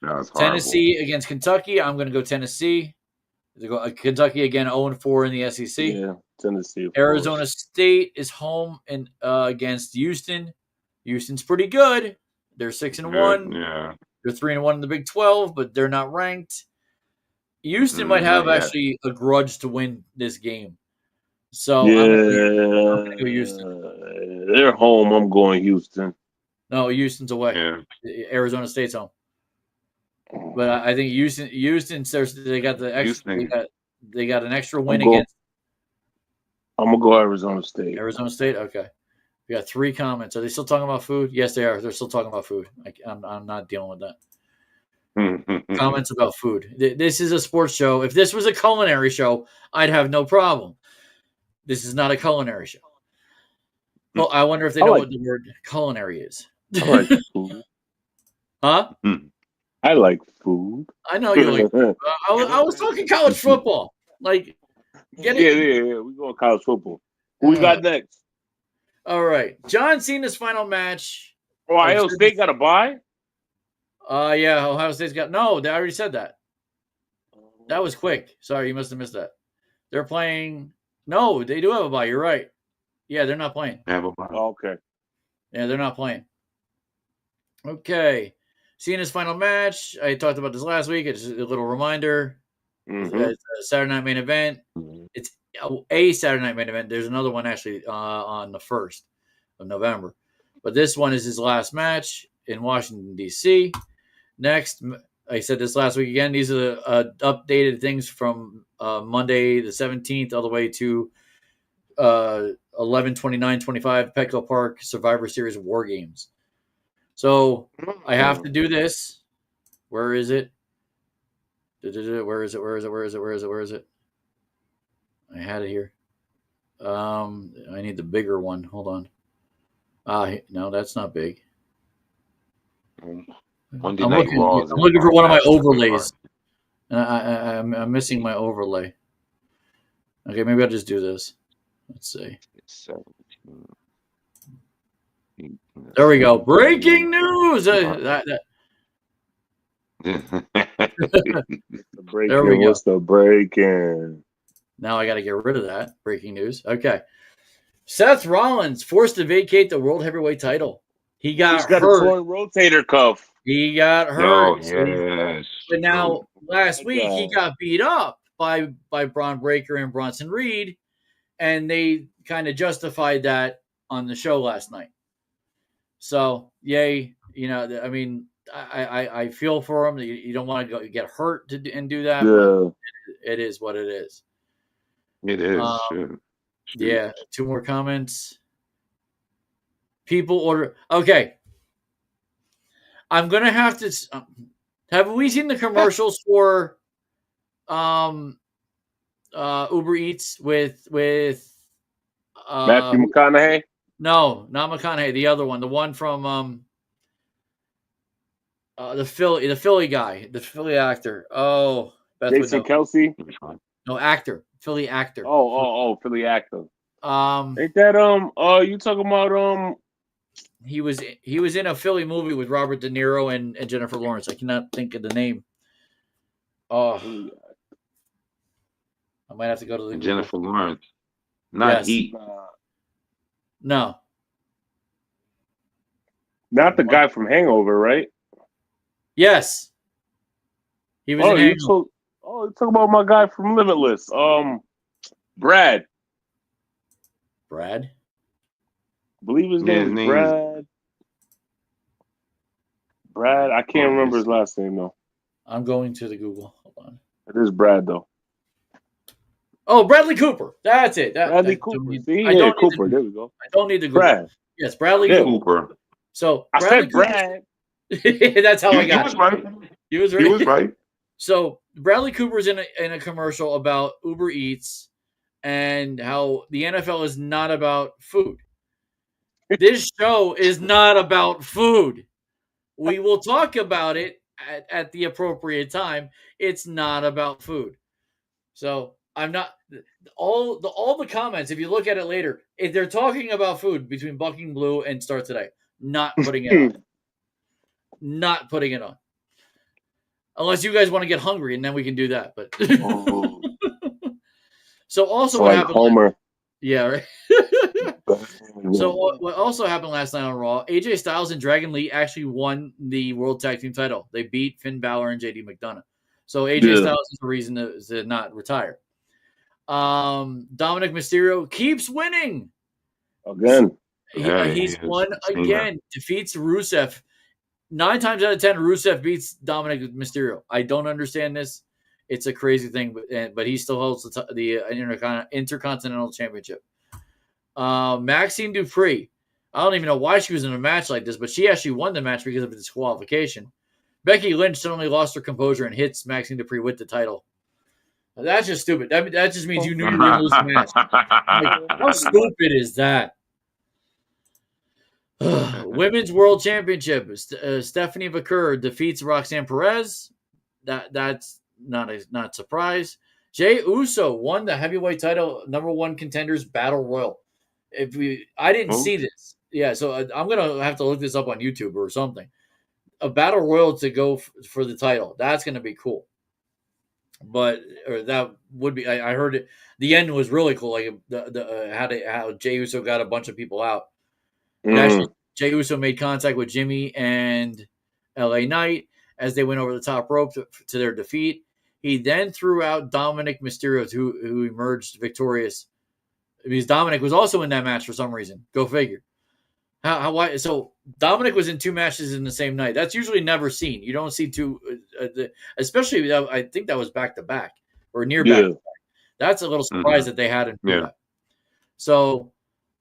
That was Tennessee against Kentucky. I'm going to go Tennessee. Kentucky again, 0-4 in the SEC. Yeah, Tennessee. Arizona State is home and against Houston. Houston's pretty good. They're 6-1. Yeah, they're 3-1 in the Big 12, but they're not ranked. Houston might have actually a grudge to win this game. So yeah, I'm going to go Houston. They're home. I'm going Houston. No, Houston's away. Yeah. Arizona State's home. But I think Houston. They got the extra. They got an extra win against. I'm gonna go Arizona State. Arizona State. Okay. We got 3 comments. Are they still talking about food? Yes, they are. They're still talking about food. I'm not dealing with that. Comments about food. This is a sports show. If this was a culinary show, I'd have no problem. This is not a culinary show. Well, I wonder if they know what the word culinary is. I like food. Huh? I like food. I know you like food. I was talking college football. Like, get it? Yeah. We go college football. Who we got next? All right. John Cena's final match. Ohio State got a bye? Yeah, Ohio State's got... No, I already said that. That was quick. Sorry, you must have missed that. They're playing... No, they do have a bye. You're right. Yeah, they're not playing. They have a bye. Oh, okay. Yeah, they're not playing. Okay. Cena's final match. I talked about this last week. It's a little reminder. Mm-hmm. It's a Saturday night main event. It's a Saturday night main event. There's another one actually on the 1st of November. But this one is his last match in Washington, D.C. Next, I said this last week again. These are the updated things from Monday the 17th all the way to 11/29/25 Petco Park Survivor Series War Games. So I have to do this. Where is it? Where is it? I had it here. I need the bigger one. Hold on. No, that's not big. I'm looking for one of my overlays. I'm missing my overlay. Okay, maybe I'll just do this. Let's see. There we go. Breaking news. There we go. What's the breaking? Now I got to get rid of that. Breaking news. Okay. Seth Rollins forced to vacate the World Heavyweight title. He's got a torn rotator cuff. He got hurt. Yes. But now, last week, he got beat up by Braun Breaker and Bronson Reed, and they kind of justified that on the show last night. So, yay. You know, I mean, I feel for him. You don't want to get hurt and do that. Yeah. It is what it is. It is. Yeah. 2 more comments. People order. Okay. I'm going to have to. Have we seen the commercials for Uber Eats with Matthew McConaughey? No, not McConaughey. The other one. The one from the Philly guy. The Philly actor. Oh. Beth Jason Kelsey? No, actor. Philly actor. Oh, Philly actor. Ain't that you talking about he was in a Philly movie with Robert De Niro and Jennifer Lawrence. I cannot think of the name. Oh, I might have to go to the Jennifer Lawrence. Not Heat. No. Not the guy from Hangover, right? Yes. He was in Hangover. You talking about my guy from Limitless. Brad. Brad? I believe his name is Brad. Brad, I can't remember his last name though. I'm going to the Google. Hold on. It is Brad though. Oh, Bradley Cooper. That's it. Bradley Cooper. Cooper. There we go. I don't need the Google. Brad. Yes, Bradley Cooper. So I said Brad. That's how I got it. Right. He was right. He was right. So Bradley Cooper's in a commercial about Uber Eats and how the NFL is not about food. This show is not about food. We will talk about it at the appropriate time. It's not about food. So I'm not all the comments. If you look at it later, if they're talking about food between Bucking Blue and Start Today, not putting it on. not putting it on. Unless you guys want to get hungry, and then we can do that. But so also it's what like happened? Homer. Yeah, right. So what also happened last night on Raw? AJ Styles and Dragon Lee actually won the World Tag Team title. They beat Finn Balor and JD McDonough. So AJ Styles is the reason to not retire. Dominic Mysterio keeps winning again. He's won again. Defeats Rusev. 9 times out of 10, Rusev beats Dominic Mysterio. I don't understand this. It's a crazy thing, but he still holds the Intercontinental Championship. Maxine Dupree. I don't even know why she was in a match like this, but she actually won the match because of disqualification. Becky Lynch suddenly lost her composure and hits Maxine Dupree with the title. That's just stupid. That just means you knew you were going to lose the match. Like, how stupid is that? Women's World Championship. Stephanie McCurr defeats Roxanne Perez. That's not a surprise. Jey Uso won the heavyweight title, #1 contenders battle royal. I didn't see this. Yeah, so I'm gonna have to look this up on YouTube or something. A battle royal to go for the title. That's gonna be cool. But that would be. I heard it. The end was really cool. Like how Jey Uso got a bunch of people out. And actually, Jey Uso made contact with Jimmy and LA Knight as they went over the top rope to their defeat. He then threw out Dominic Mysterio, who emerged victorious. Because Dominic was also in that match for some reason. Go figure. Why? So Dominic was in 2 matches in the same night. That's usually never seen. You don't see 2, especially I think that was back to back or near back to back. That's a little surprise that they had him do that. So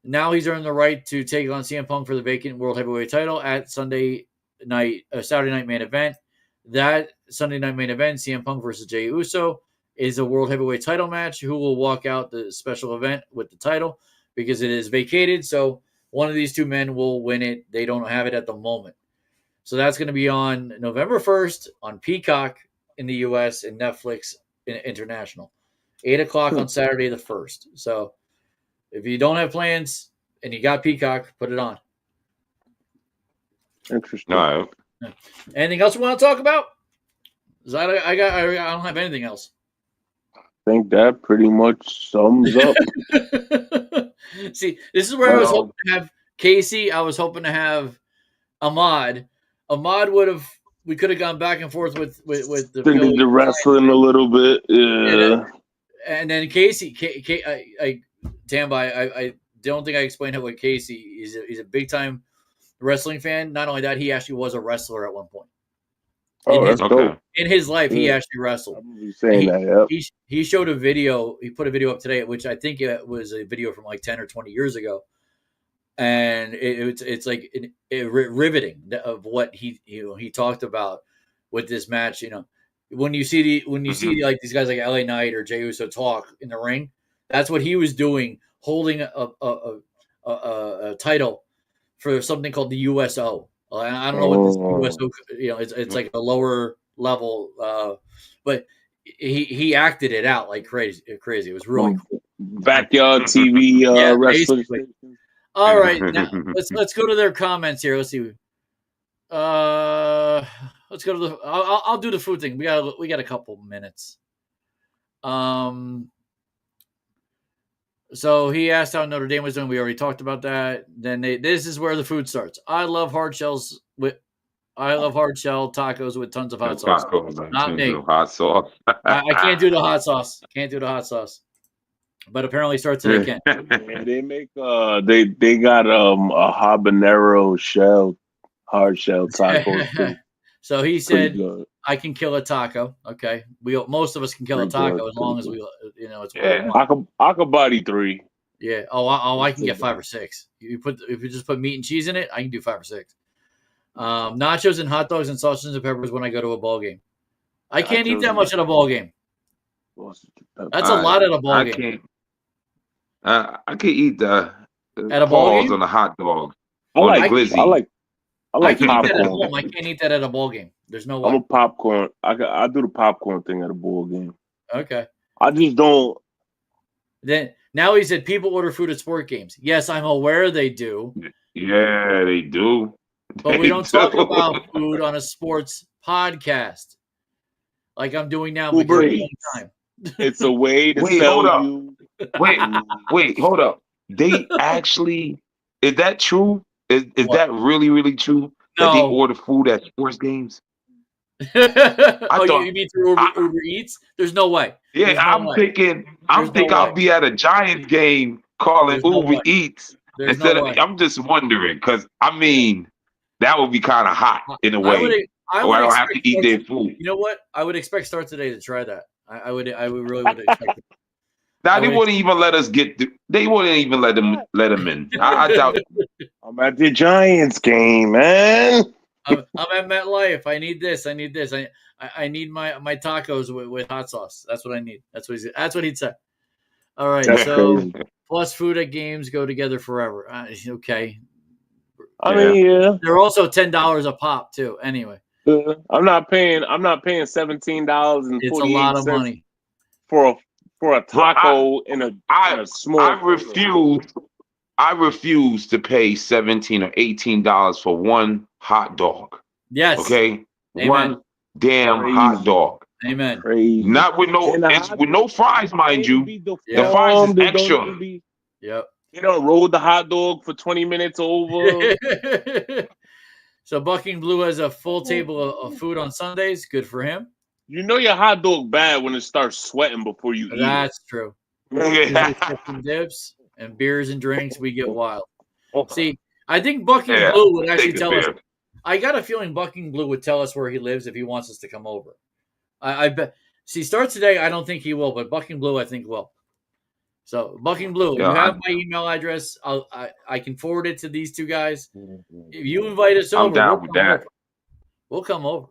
now he's earned the right to take on CM Punk for the vacant World Heavyweight title at Saturday night main event. That Sunday night main event, CM Punk versus Jey Uso, is a World Heavyweight title match. Who will walk out the special event with the title because it is vacated. So one of these 2 men will win it. They don't have it at the moment. So that's going to be on November 1st on Peacock in the U.S. and Netflix International. 8 o'clock on Saturday the 1st. So if you don't have plans and you got Peacock, put it on. Interesting. No. Anything else you want to talk about? I don't have anything else. I think that pretty much sums up. See, this is where I was hoping to have Casey. I was hoping to have Ahmad. Ahmad we could have gone back and forth with the wrestling a little bit. Yeah. And then Casey, I don't think I explained it with Casey. He's a big time wrestling fan. Not only that, he actually was a wrestler at one point. In his life, he actually wrestled. He showed a video. He put a video up today, which I think it was a video from like 10 or 20 years ago, and it's like riveting of what he talked about with this match. You know, when you see like these guys like LA Knight or Jey Uso talk in the ring, that's what he was doing, holding a title for something called the USO. I don't know what this USO, it's like a lower level, but he acted it out like crazy. It was really cool. Backyard TV wrestling. All right, now let's go to their comments here. Let's see. Let's go to the. I'll do the food thing. We got a couple minutes. So he asked how Notre Dame was doing. We already talked about that. Then this is where the food starts. I love hard shell tacos with tons of hot sauce. Not me. Hot sauce. I can't do the hot sauce. But apparently starts today can. Yeah, they make they got a habanero hard shell tacos too. So he said, I can kill a taco. Okay. Most of us can kill a taco as long as we, it's. Yeah. I could body 3. Yeah. I can get 5 or 6. If you just put meat and cheese in it, I can do 5 or 6. Nachos and hot dogs and sausages and peppers when I go to a ball game. I can't eat that much at a ball game. That's a lot at a ball game. I can eat the at a ball game on a hot dog. I like can popcorn. eat that at home. I can't eat that at a ball game. There's no way. I'm a popcorn. I do the popcorn thing at a ball game. Okay. I just don't. Then now he said people order food at sport games. Yes, I'm aware they do. Yeah, they do. But we don't talk about food on a sports podcast like I'm doing now because of the time. It's a way to sell you. Wait, hold up. They actually, is that true? Is that really, really true? No. That they order food at sports games? You mean through Uber Eats? There's no way. Yeah, I'm thinking I'll be at a Giants game calling Uber Eats. I'm just wondering, because I mean, that would be kind of hot in a way. I don't have to eat their food. You know what? I would expect Start Today to try that. I would really would expect it. Now they wouldn't even let us they wouldn't even let them in. I doubt it. I'm at the Giants game, man. I'm at MetLife. I need this. I need my tacos with hot sauce. That's what I need. That's what he'd say. All right. That's crazy. Plus food at games go together forever. Okay. I mean, yeah. They're also $10 a pop too. Anyway. I'm not paying $17.48. It's a lot of money for a taco in a small. I refuse to pay $17 or $18 for one hot dog. Yes. Okay. Amen. One damn hot dog. Amen. Crazy. Not with no fries, mind you. The fries is extra. Yep. You don't roll the hot dog for 20 minutes over. So Bucking Blue has a full table of food on Sundays. Good for him. You know your hot dog bad when it starts sweating before you eat it. That's true. Dips and beers and drinks, we get wild. See, I think Bucking Blue would actually tell us. I got a feeling Bucking Blue would tell us where he lives if he wants us to come over. I bet. See, Start Today, I don't think he will, but Bucking Blue, I think will. So, Bucking Blue, you have my email address. I can forward it to these two guys. If you invite us over, I'm down with that. We'll come over.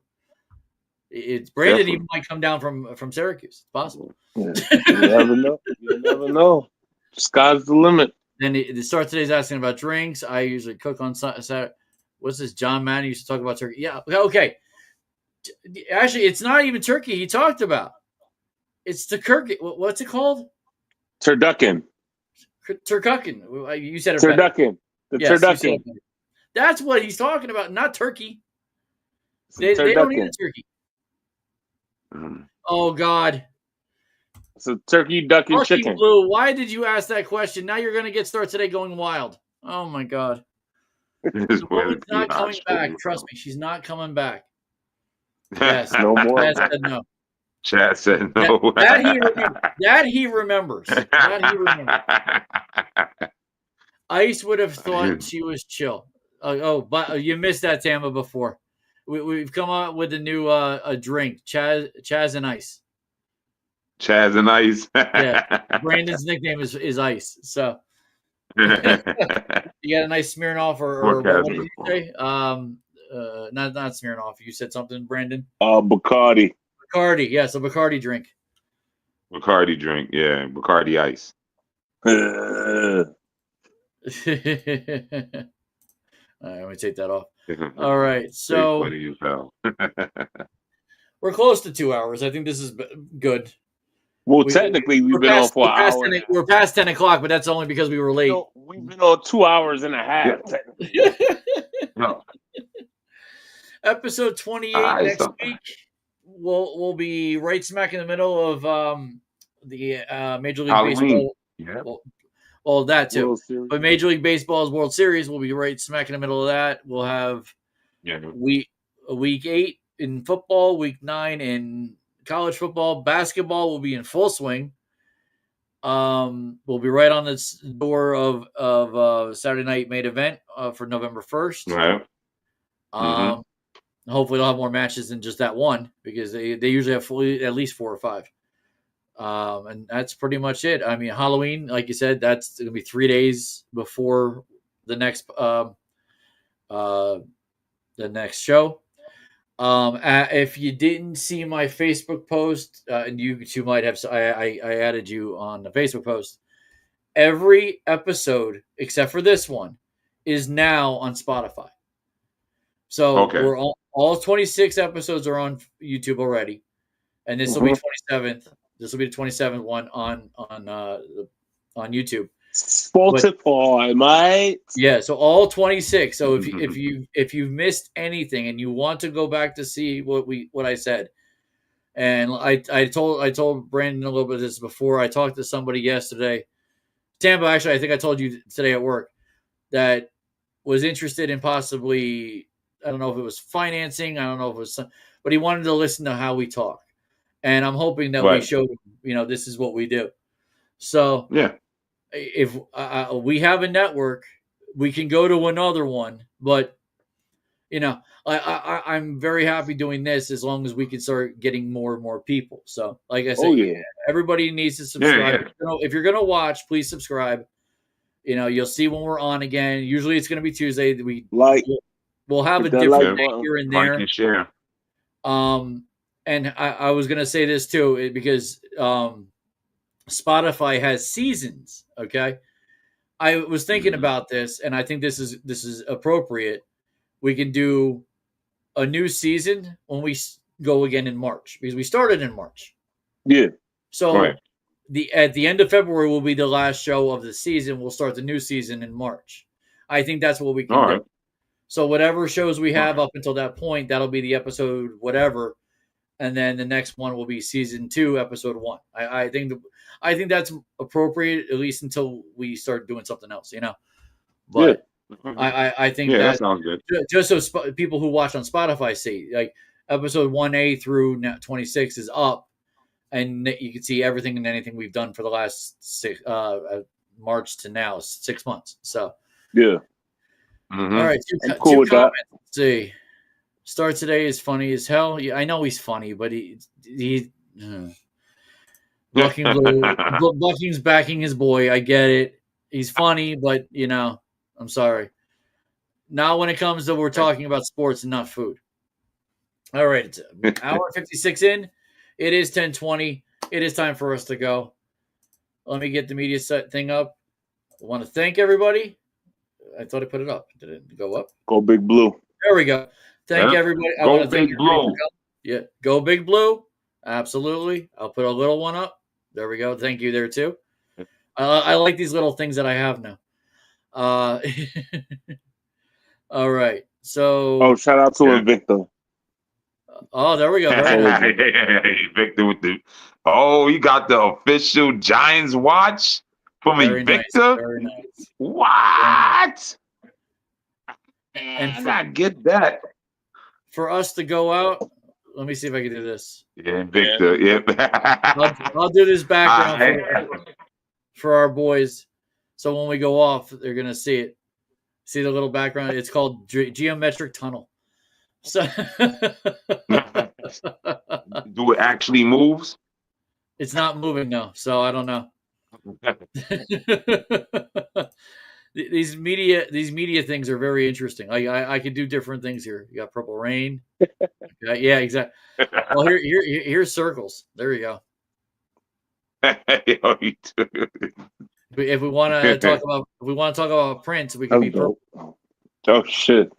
It's Brandon even might come down from Syracuse. It's possible. Yeah. You never know. You never know. Sky's the limit. Then the Start Today's asking about drinks. I usually cook on Saturday. What's this? John Manning used to talk about turkey. Yeah. Okay. Actually, it's not even turkey he talked about. It's the turkey. What's it called? Turducken. Turducken. You said it. Turducken. Turducken. That's what he's talking about, not turkey. They don't eat a turkey. Oh, God. It's a turkey, duck, and chicken. Blue, why did you ask that question? Now you're going to get Start Today going wild. Oh, my God. The woman's not coming back. Trust me, she's not coming back. Yes. No more. Chad said no. Chad said no. That he remembers. Ice would have thought she was chill. But you missed that, Tama, before. We've come up with a new a drink, Chaz and Ice. Chaz and Ice. Yeah, Brandon's nickname is Ice. So you got a nice Smirnoff or what did you say? Not Smirnoff. You said something, Brandon. Bacardi. Bacardi, yes, a Bacardi drink. Bacardi drink, yeah, Bacardi Ice. All right, let me take that off. All right, so funny as hell. We're close to 2 hours. I think this is good. Well, technically, we've been on for an hour. We're past 10 o'clock, but that's only because we were late. We've been on 2 hours and a half. Yeah. No. Episode 28 next week. We'll be right smack in the middle of the Major League Baseball. Yeah. Well, that too. But Major League Baseball's World Series will be right smack in the middle of that. We'll have week 8 in football, week 9 in college football. Basketball will be in full swing. We'll be right on the door of Saturday night main event for November 1st. Right. Hopefully they'll have more matches than just that one because they usually have at least 4 or 5. And that's pretty much it. I mean, Halloween, like you said, that's going to be 3 days before the next show. If you didn't see my Facebook post, and you two might have, I added you on the Facebook post. Every episode except for this one is now on Spotify. So we're all 26 episodes are on YouTube already, and this will be 27th. This will be the 27th one on YouTube. Spotify, mate. Yeah, so all 26. So if you've missed anything and you want to go back to see what I said, and I told Brandon a little bit of this before. I talked to somebody yesterday, Tampa. Actually, I think I told you today at work that was interested in possibly, I don't know if it was financing, I don't know if it was but he wanted to listen to how we talk, and I'm hoping that we showed him, this is what we do. So yeah. If we have a network, we can go to another one. But I'm very happy doing this as long as we can start getting more and more people. So, like I said, everybody needs to subscribe. Yeah. If you're gonna watch, please subscribe. You'll see when we're on again. Usually, it's gonna be Tuesday. We'll have a different day here and there. Like and share. And I was gonna say this too because Spotify has seasons. Okay, I was thinking about this, and I think this is appropriate. We can do a new season when we go again in March because we started in March. Yeah. So at the end of February will be the last show of the season. We'll start the new season in March. I think that's what we can do. So whatever shows we have up until that point, that'll be the episode whatever. And then the next one will be season 2, episode 1. I think that's appropriate, at least until we start doing something else, But I think that sounds good. Just so people who watch on Spotify see, like episode 1A through 26 is up, and you can see everything and anything we've done for the last March to now, 6 months. So yeah. All right, I'm cool with that. Let's see. Start today is funny as hell. Yeah, I know he's funny, but Bucking's backing his boy. I get it. He's funny, but I'm sorry. Now, when it comes to we're talking about sports and not food. All right, it's hour 56 in. It is 10:20. It is time for us to go. Let me get the media set thing up. I want to thank everybody. I thought I put it up. Did it go up? Go Big Blue. There we go. Thank everybody. I want to thank Blue. Yeah, go Big Blue. Absolutely. I'll put a little one up. There we go. Thank you there too. I like these little things that I have now. All right. So. Shout out to Invicta. Oh, there we go. Victor with the. Oh, you got the official Giants watch from Invicta. Nice. Very nice. What? And I get that. For us to go out, let me see if I can do this. Yeah, Victor. Yep. I'll do this background for our boys. So when we go off, they're gonna see it. See the little background? It's called geometric tunnel. So do it actually moves? It's not moving now, so I don't know. These media things are very interesting. I could do different things here. You got Purple Rain. Yeah, exactly. Well, here's circles. There you go. If we want to talk about Prince, we can be purple. Oh shit.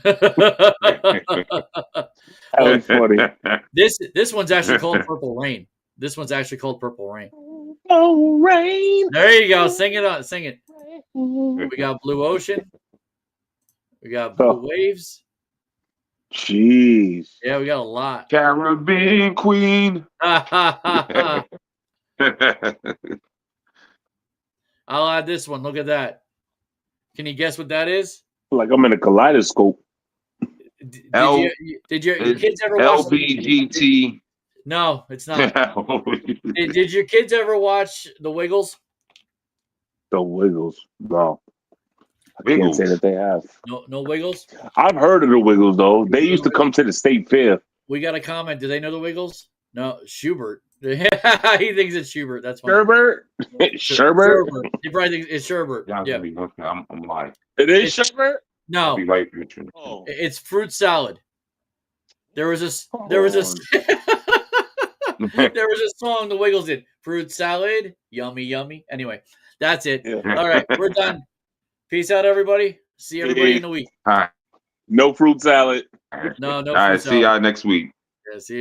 That was funny. This one's actually called Purple Rain. This one's actually called Purple Rain. Oh, rain. There you go. Sing it. Sing it. We got Blue Ocean. We got Blue Waves. Jeez. Yeah, we got a lot. Caribbean Queen. I'll add this one. Look at that. Can you guess what that is? Like I'm in a kaleidoscope. Did your kids ever watch LBGT? No, it's not. Did your kids ever watch The Wiggles? The Wiggles. No. I can't say that they have. No Wiggles? I've heard of the Wiggles, though. They used to come to the state fair. We got a comment. Do they know the Wiggles? No, Schubert. He thinks it's Schubert. That's fine. Sherbert? Sherbert? He probably thinks it's Sherbert. Yeah. I'm lying. It is Sherbert? No. It's fruit salad. There was a there was a song the Wiggles did. Fruit salad, yummy, yummy. Anyway, that's it. Yeah. All right, we're done. Peace out, everybody. See everybody in the week. All right. No fruit salad. No. All right. See y'all next week. Yeah, see you.